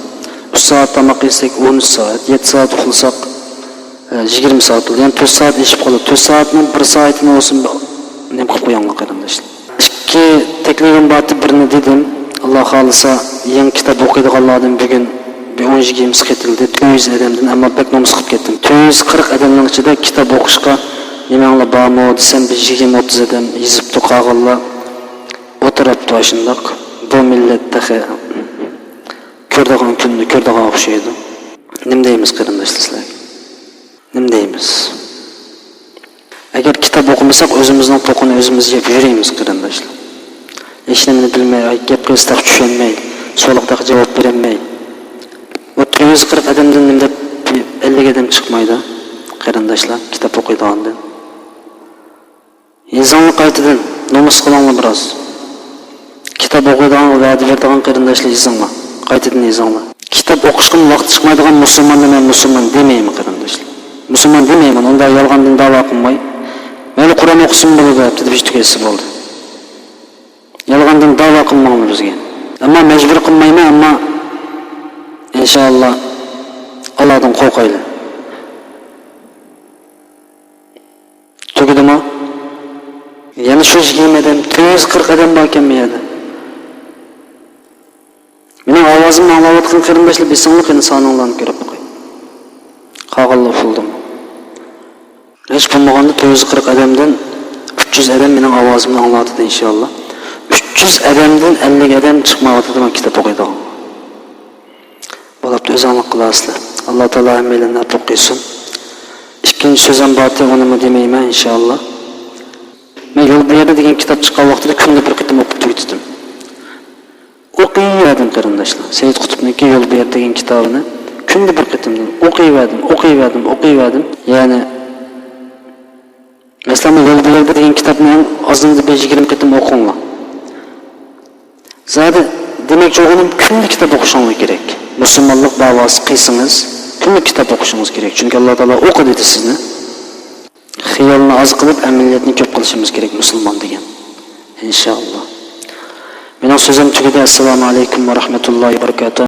3 soat tamoq yesak 13 soat, 7 soat uxlasak 20 soat bo'ladi. Yani 4 soat ishib qoladi. 4 soatning 1 soatini olsin nima qilib qo'yganlar qarindoshlar. Ikki taklifim bordi, birini dedim. Alloh xolisa yangi kitob o'qiydiganlardan bugun bir 10-20 ketildi. 200 odamdan ammo pek nomus qilib ketdim. 240 odamning ichida kitob o'qishga nimanglar bormi desam, bir 20-30 odam yozibdi qolganlar. O'tiribdi shundoq. Bu millatda ko'rdigan kunni ko'rdigan o'xshaydi. Nima deymiz qarindoshlar sizlar? Nima deymiz? Agar kitob o'qimasak o'zimizning to'qini o'zimiz yeb yuramiz qarindoshlar. Hech nimani bilmay, gap qilsak tushunmay, so'liqda javob berolmay. O 240 odamdan nima deb 50 odam chiqmaydi qarindoshlar kitob o'qiydigandan. İnsanlar qaytadan nomus qilinglar biroz. Kitob o'qiydigan va va'da beradigan qarindoshlar izinglar. Qaytadan izinglar. Kitob o'qishga vaqt chiqmaydigan musulmonni men musulmon demayman qarindoshlar. Musulmon demayman, unda yolg'ondan da'vo qilmay. Mayli Qur'on o'qisin bo'ladi deb ish tugaysi bo'ldi. Yolg'ondan da'vo qilmayman bizga. Ammo majbur qilmayman, ammo inshaalloh Allohdan qo'rqaylik. Tugudimi? Yani şu 20 adam, 240 adam bakın mı yedi? Benim avazımı anlavatkan qarindoshlar besinlik insanlarni ko'rib qo'y. Qag'illi buldum. Hech bo'lmaganda 240 adamdan 300 adam mening ovozimni anglatadi inshaalloh. 300 adamdan 50 adam chiqmayotdi men kitob o'qiydigan. Bo'libdi o'zinglar qilasizlar. Alloh taolo hammalarni afv qilsin. Ikkinchi so'zim bordi, uni demayman inshaalloh. Men yo'l berdi degan kitob chiqqan vaqtida kunda bir qitim o'qib tugatdim. O'qiyverdim qarindoshlar. Sayyid Qutbniki yo'l berdi degan kitobini kunda bir qitimdan o'qiyverdim. Ya'ni masalan yo'l berdi degan kitobni ozingda 20 qitim o'qinglar. Zodi demakchi o'g'lim kunda kitob o'qishingiz kerak. Musulmonlik da'vosi qilsangiz kunda kitob o'qishingiz kerak. Chunki Alloh taolo o'qi dedi sizni. Xiyolni oz qilib amaliyotni ko'p qilishimiz kerak musulmon degan. Inshaalloh. Mening so'zim tugadi. Assalomu alaykum va rahmatullohi va barakatuh.